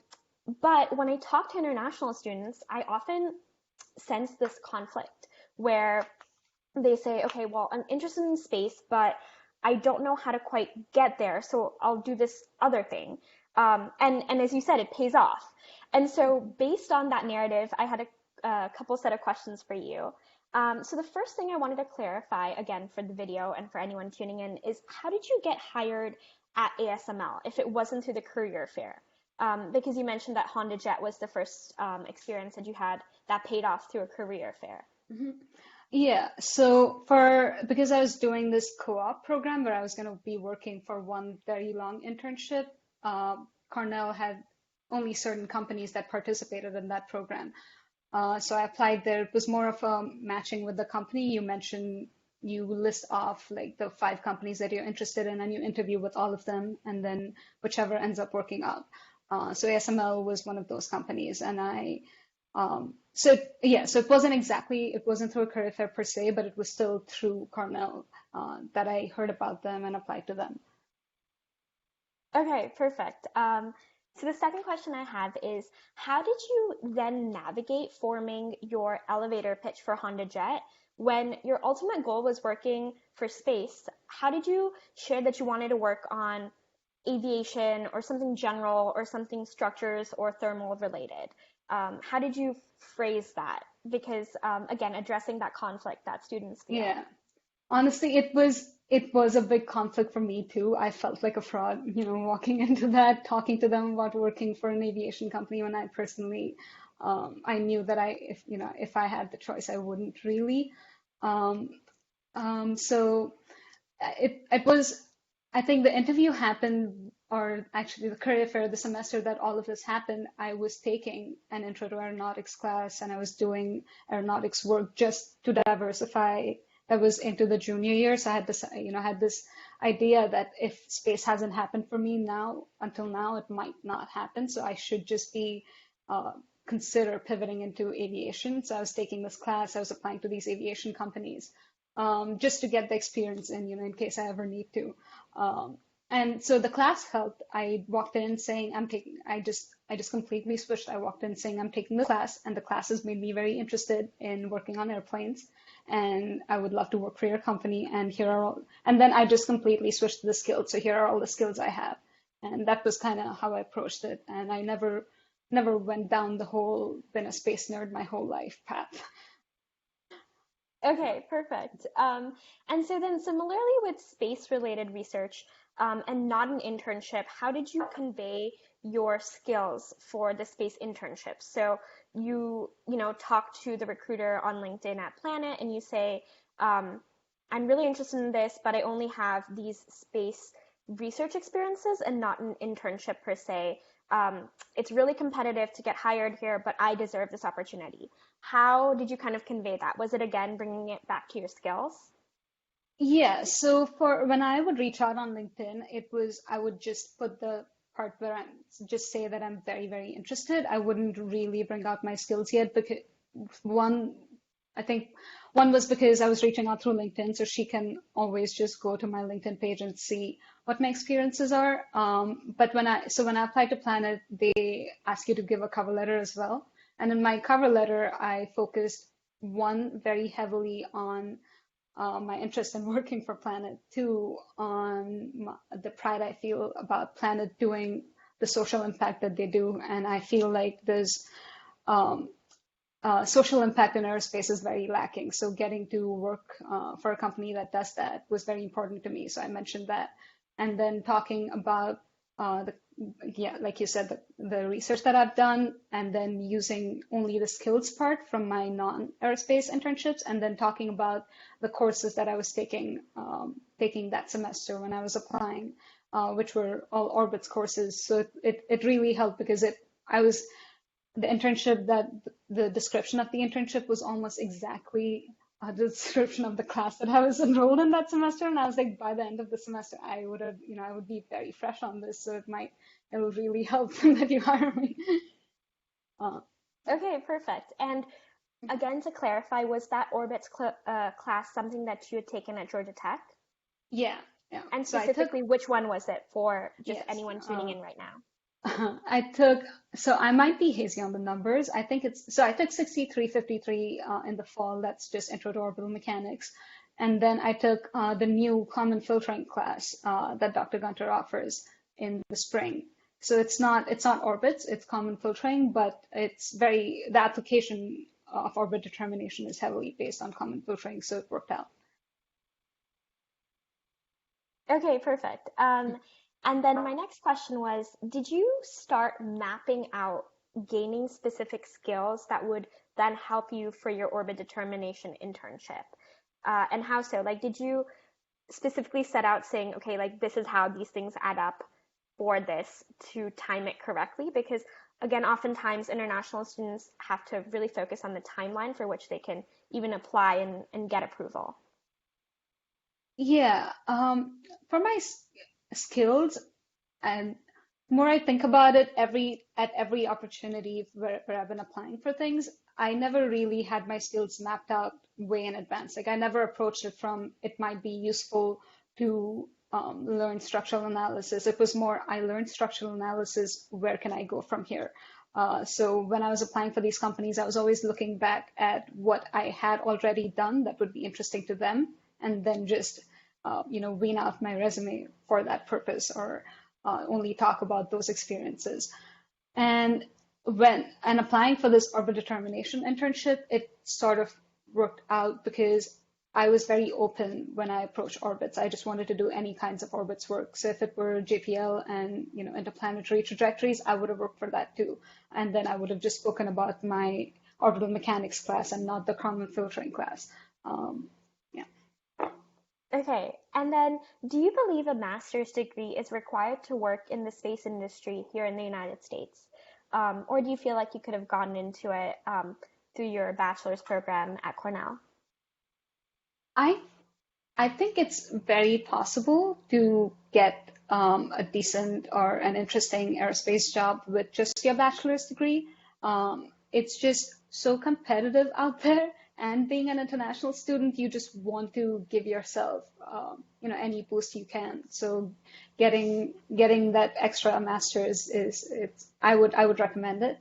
but when I talk to international students, I often sense this conflict where they say, okay, well, I'm interested in space, but I don't know how to quite get there, so I'll do this other thing. And as you said, it pays off. And so based on that narrative, I had a couple set of questions for you. So the first thing I wanted to clarify, again, for the video and for anyone tuning in, is how did you get hired at ASML if it wasn't through the career fair? Because you mentioned that Honda Jet was the first experience that you had that paid off through a career fair. Mhm. Yeah, so because I was doing this co-op program where I was going to be working for one very long internship, Cornell had only certain companies that participated in that program. So I applied there. It was more of a matching with the company. You mentioned you list off like the 5 companies that you're interested in, and you interview with all of them, and then whichever ends up working out. So ASML was one of those companies, and so it wasn't through a career fair per se, but it was still through Cornell that I heard about them and applied to them. Okay, perfect. So the second question I have is, how did you then navigate forming your elevator pitch for Honda Jet when your ultimate goal was working for space? How did you share that you wanted to work on aviation or something general or something structures or thermal related? How did you phrase that? Because again, addressing that conflict that students feel. Yeah. Honestly, it was a big conflict for me too. I felt like a fraud, walking into that, talking to them about working for an aviation company when I personally, I knew that if I had the choice, I wouldn't really. Um, so it was, I think the interview happened, or actually the career fair, the semester that all of this happened, I was taking an intro to aeronautics class and I was doing aeronautics work just to diversify. That was into the junior year. So I had this idea that if space hasn't happened for me now, until now, it might not happen. So I should just be, uh, consider pivoting into aviation. So I was taking this class, I was applying to these aviation companies, just to get the experience in case I ever need to. Um, and so the class helped. I walked in saying I just completely switched. I walked in saying I'm taking the class, and the classes made me very interested in working on airplanes, and I would love to work for your company. And and then I just completely switched to the skills. So here are all the skills I have, and that was kind of how I approached it. And I never went down the whole been a space nerd my whole life path. Okay, perfect. And so then similarly with space-related research, and not an internship, how did you convey your skills for the space internship? So you talk to the recruiter on LinkedIn at Planet and you say, I'm really interested in this, but I only have these space research experiences and not an internship per se. It's really competitive to get hired here, but I deserve this opportunity. How did you kind of convey that? Was it again bringing it back to your skills? Yeah, so for when I would reach out on LinkedIn, I would just put the part where just say that I'm very, very interested. I wouldn't really bring out my skills yet because one, I think one was because I was reaching out through LinkedIn, so she can always just go to my LinkedIn page and see what my experiences are. But when I applied to Planet, they ask you to give a cover letter as well. And in my cover letter, I focused one very heavily on my interest in working for Planet, two on the pride I feel about Planet doing the social impact that they do. And I feel like there's um, social impact in aerospace is very lacking. So getting to work for a company that does that was very important to me. So I mentioned that. And then talking about yeah, like you said, the research that I've done, and then using only the skills part from my non-aerospace internships, and then talking about the courses that I was taking that semester when I was applying, which were all orbits courses. So it really helped because I was the internship that the description of the internship was almost exactly the description of the class that I was enrolled in that semester. And I was like, by the end of the semester, I would have, I would be very fresh on this. So it will really help that you hire me. Uh, Okay, perfect. And again, to clarify, was that orbits class something that you had taken at Georgia Tech? yeah, yeah. And So I took, specifically, which one was it for just yes. anyone tuning in right now? I took, so I might be hazy on the numbers. I took 6353 in the fall. That's just Intro to Orbital Mechanics. And then I took the new Common Filtering class that Dr. Gunter offers in the spring. So it's not orbits, it's Common Filtering, but the application of orbit determination is heavily based on Common Filtering, so it worked out. Okay, perfect. And then my next question was, did you start mapping out gaining specific skills that would then help you for your orbit determination internship? And how so? Like, did you specifically set out saying, okay, like this is how these things add up for this to time it correctly? Because again, oftentimes international students have to really focus on the timeline for which they can even apply and get approval. Yeah, for my skills, and more I think about it, at every opportunity where I've been applying for things, I never really had my skills mapped out way in advance. Like I never approached it from it might be useful to learn structural analysis. It was more I learned structural analysis. Where can I go from here? So when I was applying for these companies, I was always looking back at what I had already done that would be interesting to them, and then just wean out my resume for that purpose, or only talk about those experiences. And when applying for this orbit determination internship, it sort of worked out because I was very open when I approached orbits. I just wanted to do any kinds of orbits work. So if it were JPL and interplanetary trajectories, I would have worked for that too. And then I would have just spoken about my orbital mechanics class and not the Cornell filtering class. Yeah. Okay, and then do you believe a master's degree is required to work in the space industry here in the United States? Or do you feel like you could have gotten into it through your bachelor's program at Cornell? I I think it's very possible to get a decent or an interesting aerospace job with just your bachelor's degree. It's just so competitive out there, and being an international student, you just want to give yourself, any boost you can. So getting that extra master's I would recommend it.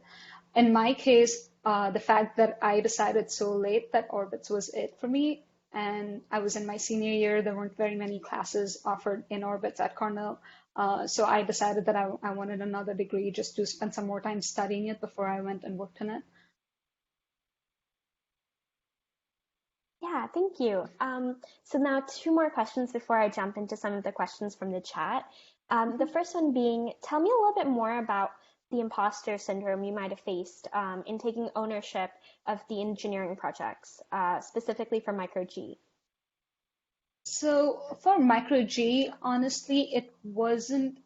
In my case, the fact that I decided so late that orbits was it for me, and I was in my senior year, there weren't very many classes offered in orbits at Cornell. So I decided that I wanted another degree just to spend some more time studying it before I went and worked in it. Yeah, thank you. So now two more questions before I jump into some of the questions from the chat. The first one being, tell me a little bit more about the imposter syndrome you might have faced in taking ownership of the engineering projects, specifically for Micro G. So for micro G, honestly, it wasn't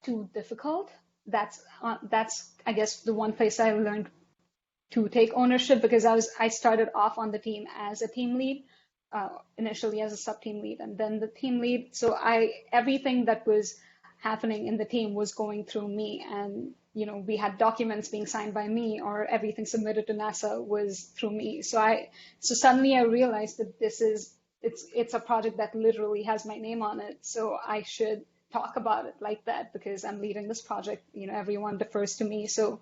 too difficult. That's I guess the one place I learned to take ownership, because I started off on the team as a team lead, initially as a sub team lead, and then the team lead. So everything that was happening in the team was going through me, and we had documents being signed by me, or everything submitted to NASA was through me. So suddenly I realized that it's a project that literally has my name on it. So I should talk about it like that because I'm leading this project. Everyone defers to me. So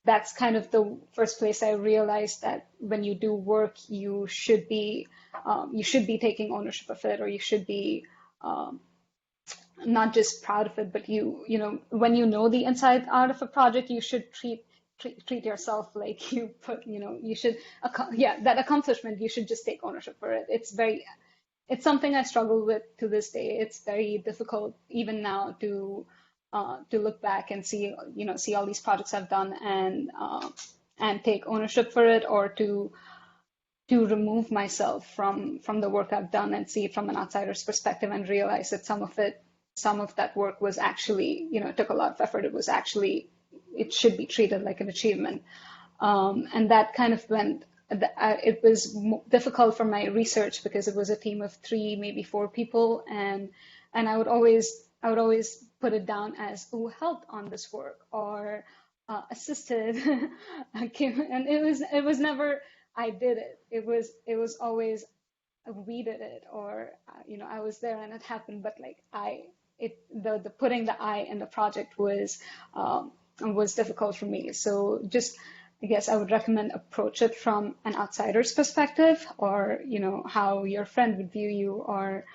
that's kind of the first place I realized that when you do work, you should be taking ownership of it, or you should be not just proud of it, but when you know the inside out of a project, you should treat yourself like you should, yeah, that accomplishment, you should just take ownership for it. It's something I struggle with to this day. It's very difficult even now to to look back and see, see all these projects I've done and take ownership for it, or to remove myself from the work I've done and see it from an outsider's perspective and realize that some of that work was actually, it took a lot of effort. It should be treated like an achievement. And that kind of went, it was difficult for my research because it was a team of 3, maybe 4 people. And I would always put it down as, oh, helped on this work, or assisted. And it was never, I did it. It was always, we did it, or I was there and it happened. But like the putting the I in the project was difficult for me. So just, I guess I would recommend approach it from an outsider's perspective, or how your friend would view you, or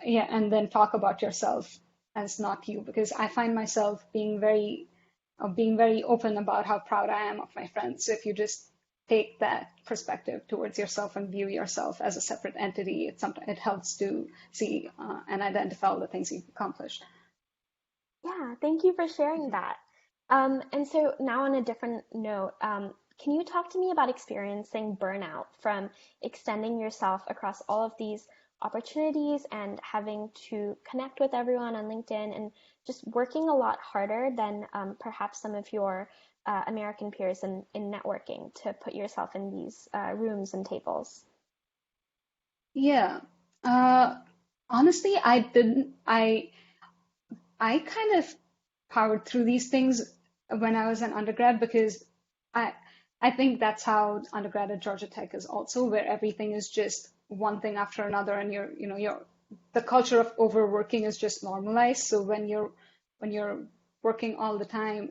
yeah, and then talk about yourself as not you, because I find myself being very open about how proud I am of my friends. So if you just take that perspective towards yourself and view yourself as a separate entity, it helps to see and identify all the things you've accomplished. Yeah, thank you for sharing that. And so now on a different note, can you talk to me about experiencing burnout from extending yourself across all of these opportunities and having to connect with everyone on LinkedIn and just working a lot harder than perhaps some of your American peers in networking to put yourself in these rooms and tables? Yeah. Uh, Honestly, I didn't. I kind of powered through these things when I was an undergrad, because I I think that's how undergrad at Georgia Tech is also, where everything is just one thing after another, and you're the culture of overworking is just normalized. So when you're working all the time,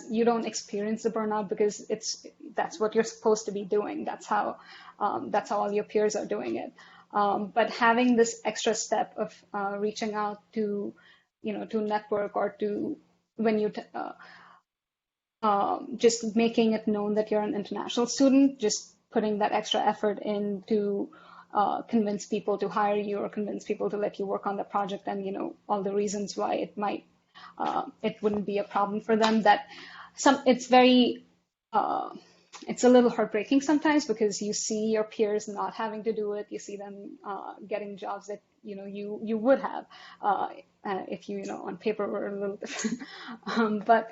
you don't experience the burnout because that's what you're supposed to be doing. That's how all your peers are doing it. But having this extra step of reaching out to to network, or to when you just making it known that you're an international student, just putting that extra effort in to convince people to hire you, or convince people to let you work on the project, and all the reasons why it wouldn't be a problem for them. It's very uh, it's a little heartbreaking sometimes, because you see your peers not having to do it. You see them getting jobs that you would have if on paper were a little different. But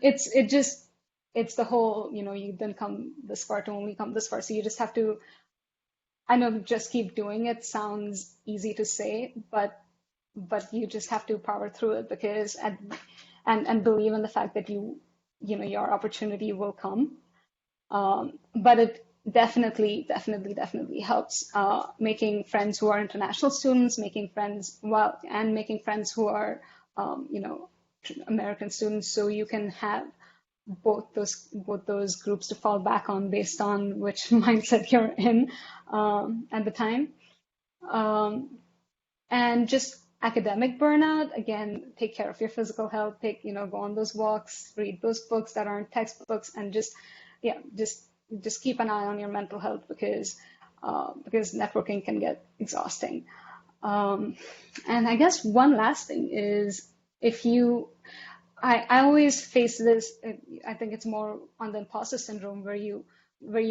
it's the whole, you didn't come this far to only come this far. So you just have to, I know, just keep doing it sounds easy to say, but you just have to power through it, because and believe in the fact that your opportunity will come. But it definitely helps making friends who are international students, making friends who are American students, so you can have both those groups to fall back on based on which mindset you're in at the time. Um, and just academic burnout, again, take care of your physical health, go on those walks, read those books that aren't textbooks, and yeah, just keep an eye on your mental health, because networking can get exhausting. Um, and I guess one last thing is, if you I always face this. I think it's more on the imposter syndrome, where you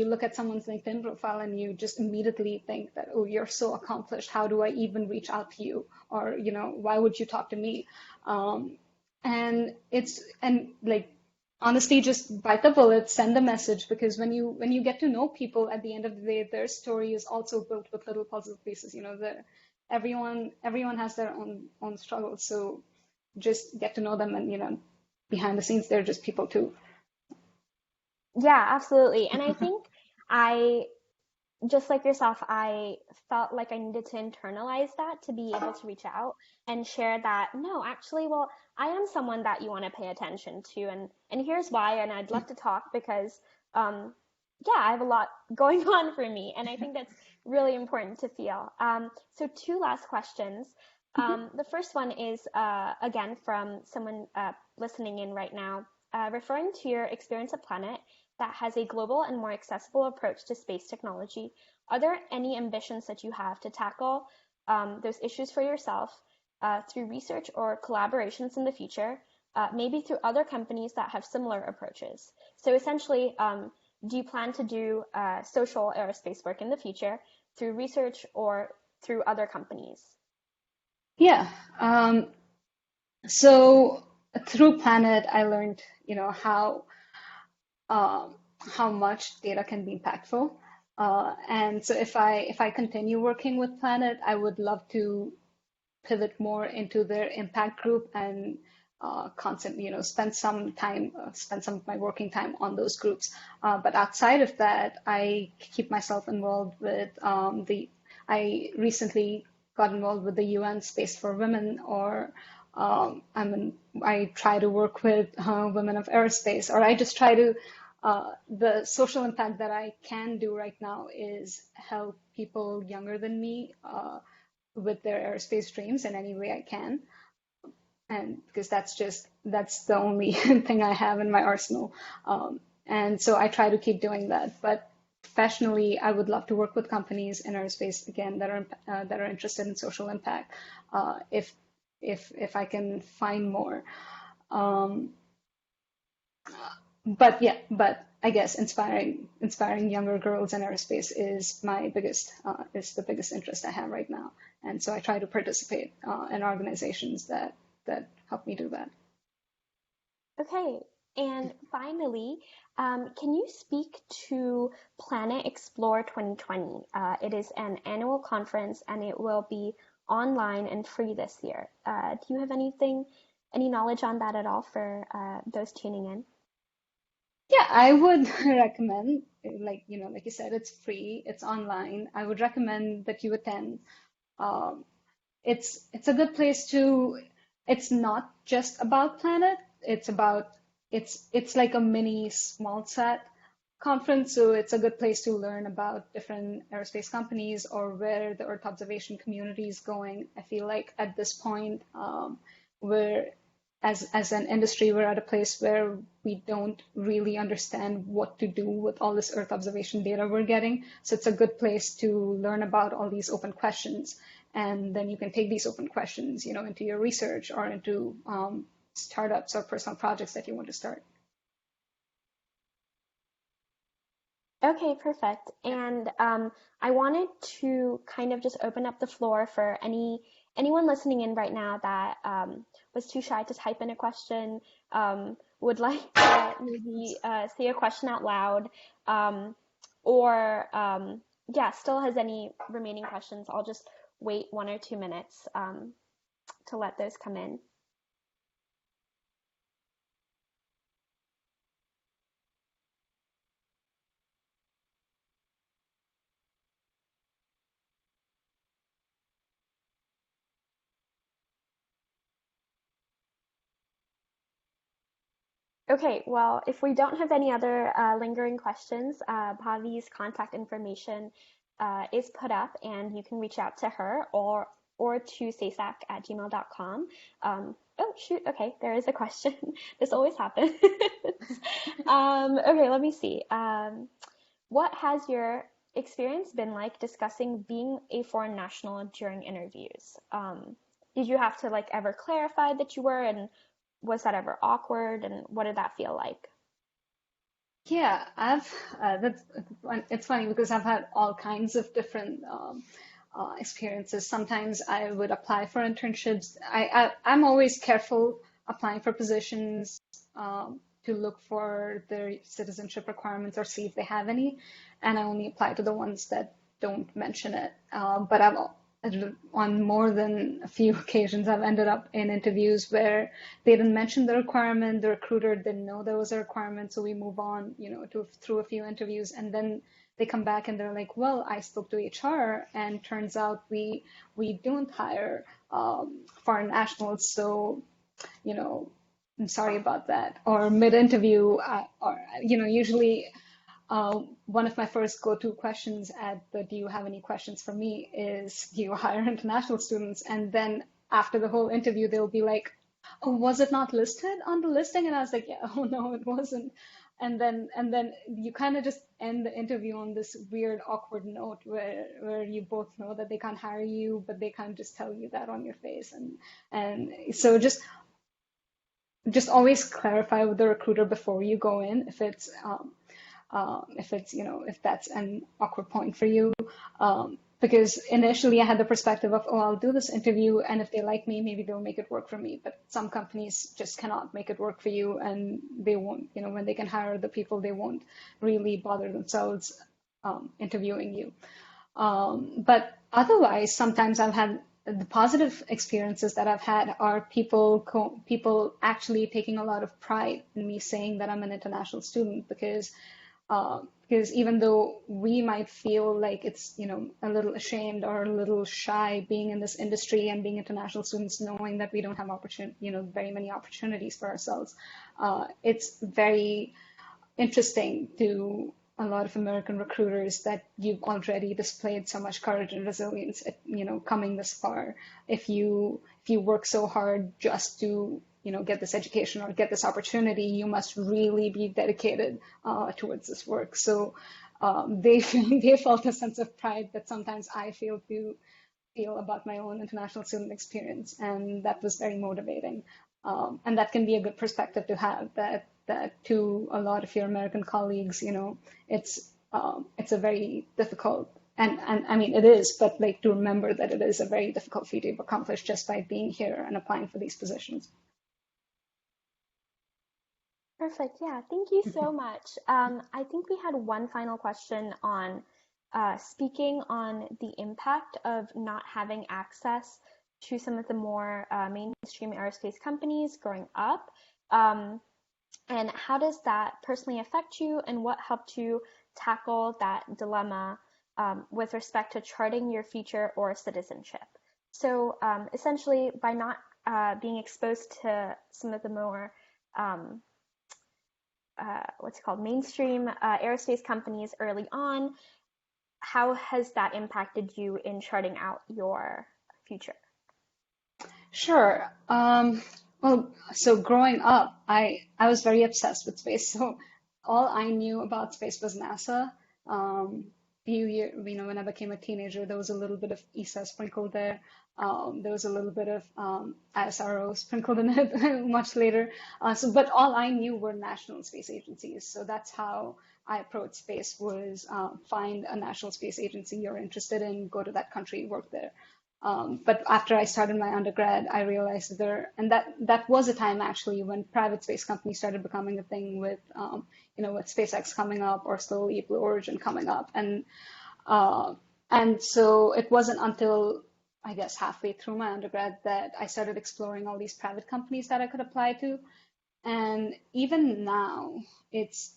look at someone's LinkedIn profile and you just immediately think that, oh, you're so accomplished. How do I even reach out to you? Or, why would you talk to me? Um, and like, honestly, just bite the bullet, send the message, because when you get to know people, at the end of the day, their story is also built with little puzzle pieces. Everyone has their own struggles. So just get to know them, and behind the scenes they're just people too. Yeah, absolutely. And I think I just like yourself, I felt like I needed to internalize that to be able to reach out and share that, no, actually, well, I am someone that you want to pay attention to, and here's why, and I'd love to talk because, yeah, I have a lot going on for me, and I think that's really important to feel. So two last questions. The first one is, again, from someone listening in right now, referring to your experience at Planet that has a global and more accessible approach to space technology. Are there any ambitions that you have to tackle those issues for yourself through research or collaborations in the future, maybe through other companies that have similar approaches. So essentially, do you plan to do social aerospace work in the future through research or through other companies? Yeah. So through Planet, I learned, um, how much data can be impactful. And so if I continue working with Planet, I would love to pivot more into their impact group and constantly, spend some of my working time on those groups. But outside of that, I keep myself involved with I recently got involved with the UN Space for Women, or I try to work with women of aerospace, or I just try to. The social impact that I can do right now is help people younger than me with their aerospace dreams in any way I can. And because that's the only thing I have in my arsenal. And so I try to keep doing that. But professionally, I would love to work with companies in aerospace again that are interested in social impact. If I can find more. Um, but I guess inspiring younger girls in aerospace is the biggest interest I have right now, and so I try to participate in organizations that help me do that. Okay, and finally, can you speak to Planet Explore 2020? It is an annual conference and it will be online and free this year. Do you have any knowledge on that at all for those tuning in? Yeah, I would recommend, like you said, it's free, it's online. I would recommend that you attend. Um, it's a good place to. It's not just about Planet. It's like a mini small set conference, so it's a good place to learn about different aerospace companies or where the Earth observation community is going. I feel like at this point, we're as an industry, we're at a place where we don't really understand what to do with all this Earth observation data we're getting. So it's a good place to learn about all these open questions. And then you can take these open questions, into your research or into startups or personal projects that you want to start. Okay, perfect. And I wanted to kind of just open up the floor for anyone listening in right now that was too shy to type in a question, would like to maybe say a question out loud, um, or yeah, still has any remaining questions. I'll just wait 1 or 2 minutes to let those come in. Okay, well, if we don't have any other lingering questions, Bhavi's contact information is put up, and you can reach out to her or to saesac@gmail.com. Oh, shoot. Okay, there is a question. This always happens. Okay, let me see. What has your experience been like discussing being a foreign national during interviews? Did you have to like ever clarify that you were, and was that ever awkward, and what did that feel like? Yeah, I've that's it's funny because I've had all kinds of different experiences. Sometimes I would apply for internships. I'm always careful applying for positions to look for their citizenship requirements or see if they have any, and I only apply to the ones that don't mention it. But on more than a few occasions, I've ended up in interviews where they didn't mention the requirement, the recruiter didn't know there was a requirement, so we move on, through a few interviews, and then they come back and they're like, "Well, I spoke to HR, and turns out we don't hire foreign nationals, so you know, I'm sorry about that." Or mid-interview, usually. One of my first go-to questions at the "Do you have any questions for me?" is, "Do you hire international students?" And then after the whole interview, they'll be like, "Oh, was it not listed on the listing?" And I was like, "Yeah, oh no, it wasn't." and then you kind of just end the interview on this weird, awkward note where you both know that they can't hire you, but they can't just tell you that on your face. And so just always clarify with the recruiter before you go in if it's, if that's an awkward point for you. Because initially I had the perspective of, oh, I'll do this interview, and if they like me, maybe they'll make it work for me. But some companies just cannot make it work for you, and they won't, when they can hire the people, they won't really bother themselves interviewing you. But otherwise, sometimes I've had the positive experiences that I've had are people actually taking a lot of pride in me saying that I'm an international student, because even though we might feel like it's, a little ashamed or a little shy being in this industry and being international students, knowing that we don't have very many opportunities for ourselves, it's very interesting to a lot of American recruiters that you've already displayed so much courage and resilience at, coming this far. If you work so hard just to, get this education or get this opportunity, you must really be dedicated towards this work. So they felt a sense of pride that sometimes I feel about my own international student experience, and that was very motivating. And that can be a good perspective to have, that to a lot of your American colleagues, it's a very difficult, and I mean it is, but like to remember that it is a very difficult feat to accomplish just by being here and applying for these positions. Perfect. Yeah, thank you so much. I think we had one final question on speaking on the impact of not having access to some of the more mainstream aerospace companies growing up. Um, and how does that personally affect you, and what helped you tackle that dilemma with respect to charting your future or citizenship? So essentially, by not being exposed to some of the more um, what's it called, mainstream aerospace companies early on, how has that impacted you in charting out your future? Sure. Well, so growing up, I was very obsessed with space. So all I knew about space was NASA. When I became a teenager, there was a little bit of ESA sprinkled there. There was a little bit of ISRO sprinkled in it much later. But all I knew were national space agencies. So that's how I approached space, was find a national space agency you're interested in, go to that country, work there. But after I started my undergrad, I realized that was a time actually when private space companies started becoming a thing with SpaceX coming up or slowly Blue Origin coming up. And so it wasn't until I guess halfway through my undergrad that I started exploring all these private companies that I could apply to. And even now, it's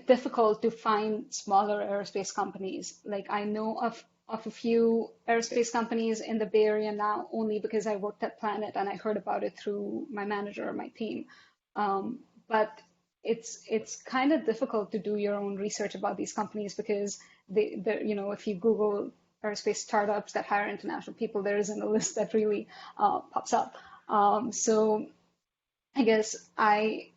difficult to find smaller aerospace companies. Like I know of a few aerospace companies in the Bay Area now only because I worked at Planet and I heard about it through my manager or my team. But it's kind of difficult to do your own research about these companies because if you Google aerospace startups that hire international people, there isn't a list that really pops up. So I guess I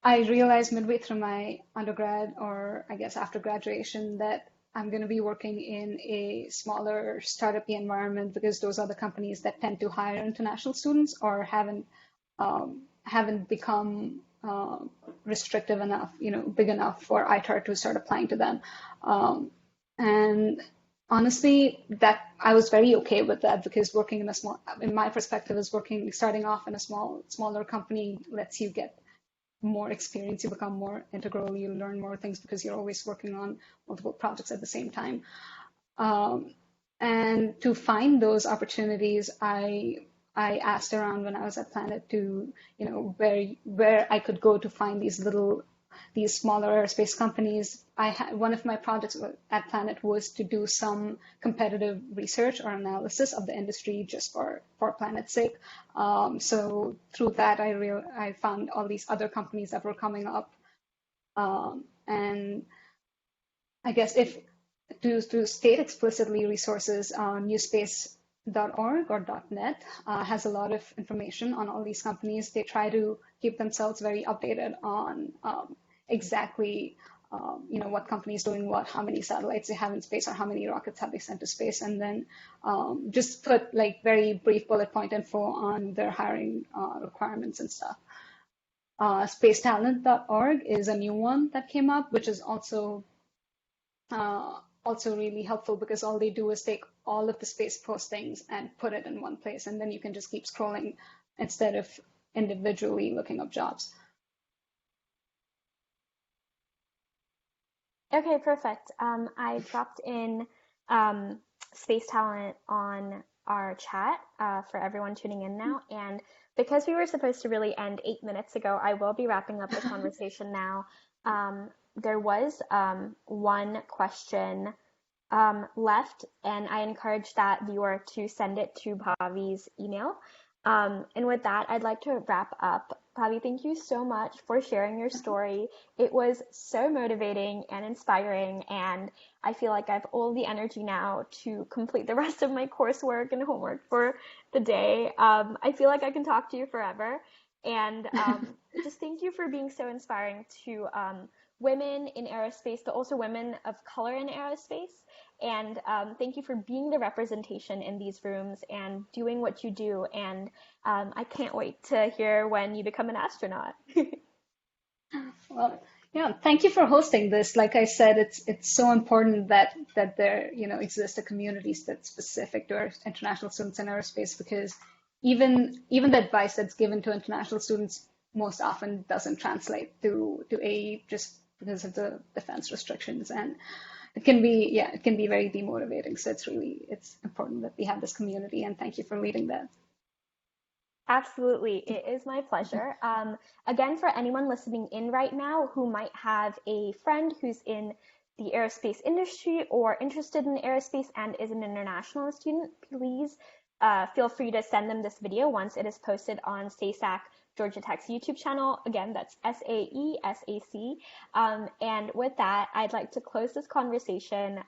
realized midway through my undergrad, or I guess after graduation, that I'm going to be working in a smaller startup environment because those are the companies that tend to hire international students or haven't become restrictive enough, big enough for ITAR to start applying to them. And honestly, that I was very okay with that because working in my perspective, is starting off in a smaller company lets you get more experience, you become more integral, you learn more things because you're always working on multiple projects at the same time. And to find those opportunities, I asked around when I was at Planet to, where I could go to find these smaller aerospace companies. One of my projects at Planet was to do some competitive research or analysis of the industry just for Planet's sake. So through that, I found all these other companies that were coming up. And I guess if to state explicitly, resources, New Space .org or .net has a lot of information on all these companies. They try to keep themselves very updated on exactly what companies doing what, how many satellites they have in space, or how many rockets have they sent to space, and then just put like very brief bullet point info on their hiring requirements and stuff. Spacetalent.org is a new one that came up, which is also really helpful because all they do is take all of the space postings and put it in one place, and then you can just keep scrolling instead of individually looking up jobs. Okay, perfect. I dropped in Space Talent on our chat for everyone tuning in now. And because we were supposed to really end 8 minutes ago, I will be wrapping up the conversation now. There was one question left, and I encourage that viewer to send it to Bhavi's email. And with that, I'd like to wrap up. Bhavi, thank you so much for sharing your story. It was so motivating and inspiring, and I feel like I have all the energy now to complete the rest of my coursework and homework for the day. I feel like I can talk to you forever, and just thank you for being so inspiring to women in aerospace, but also women of color in aerospace. And thank you for being the representation in these rooms and doing what you do. And I can't wait to hear when you become an astronaut. Well, yeah, thank you for hosting this. Like I said, it's so important that there exist a communities that's specific to our international students in aerospace, because even the advice that's given to international students most often doesn't translate to AE just because of the defense restrictions, and it can be very demotivating. So it's important that we have this community, and thank you for leading that. Absolutely. It is my pleasure. Again, for anyone listening in right now who might have a friend who's in the aerospace industry or interested in aerospace and is an international student, please feel free to send them this video once it is posted on SAESAC Georgia Tech's YouTube channel. Again, that's SAESAC. And with that, I'd like to close this conversation,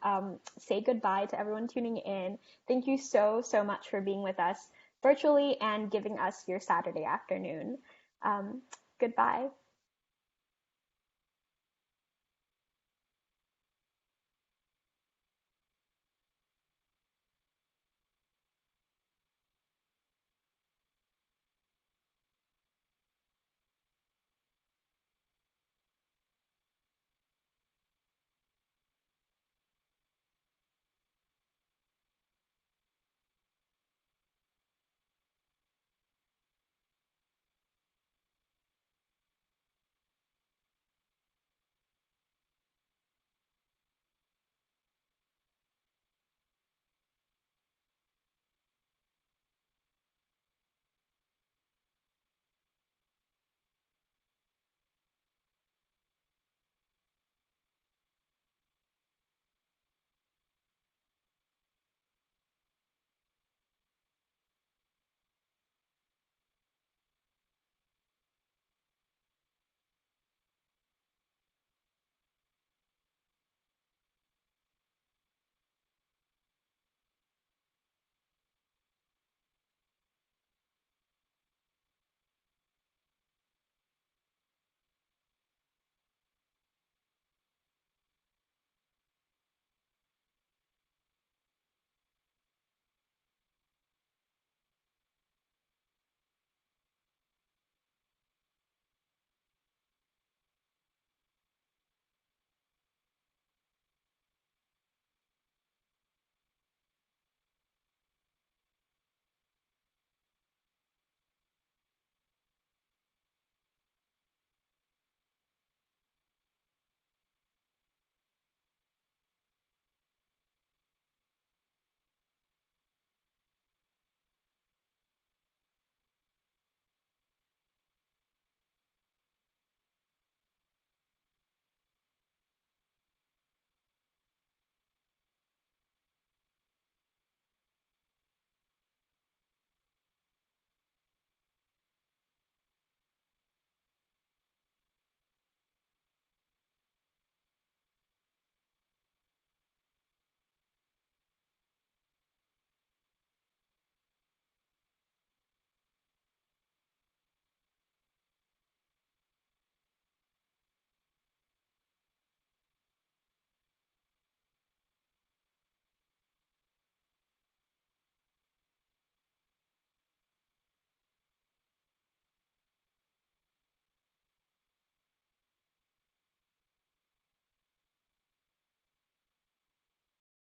say goodbye to everyone tuning in. Thank you so, so much for being with us virtually and giving us your Saturday afternoon. Goodbye.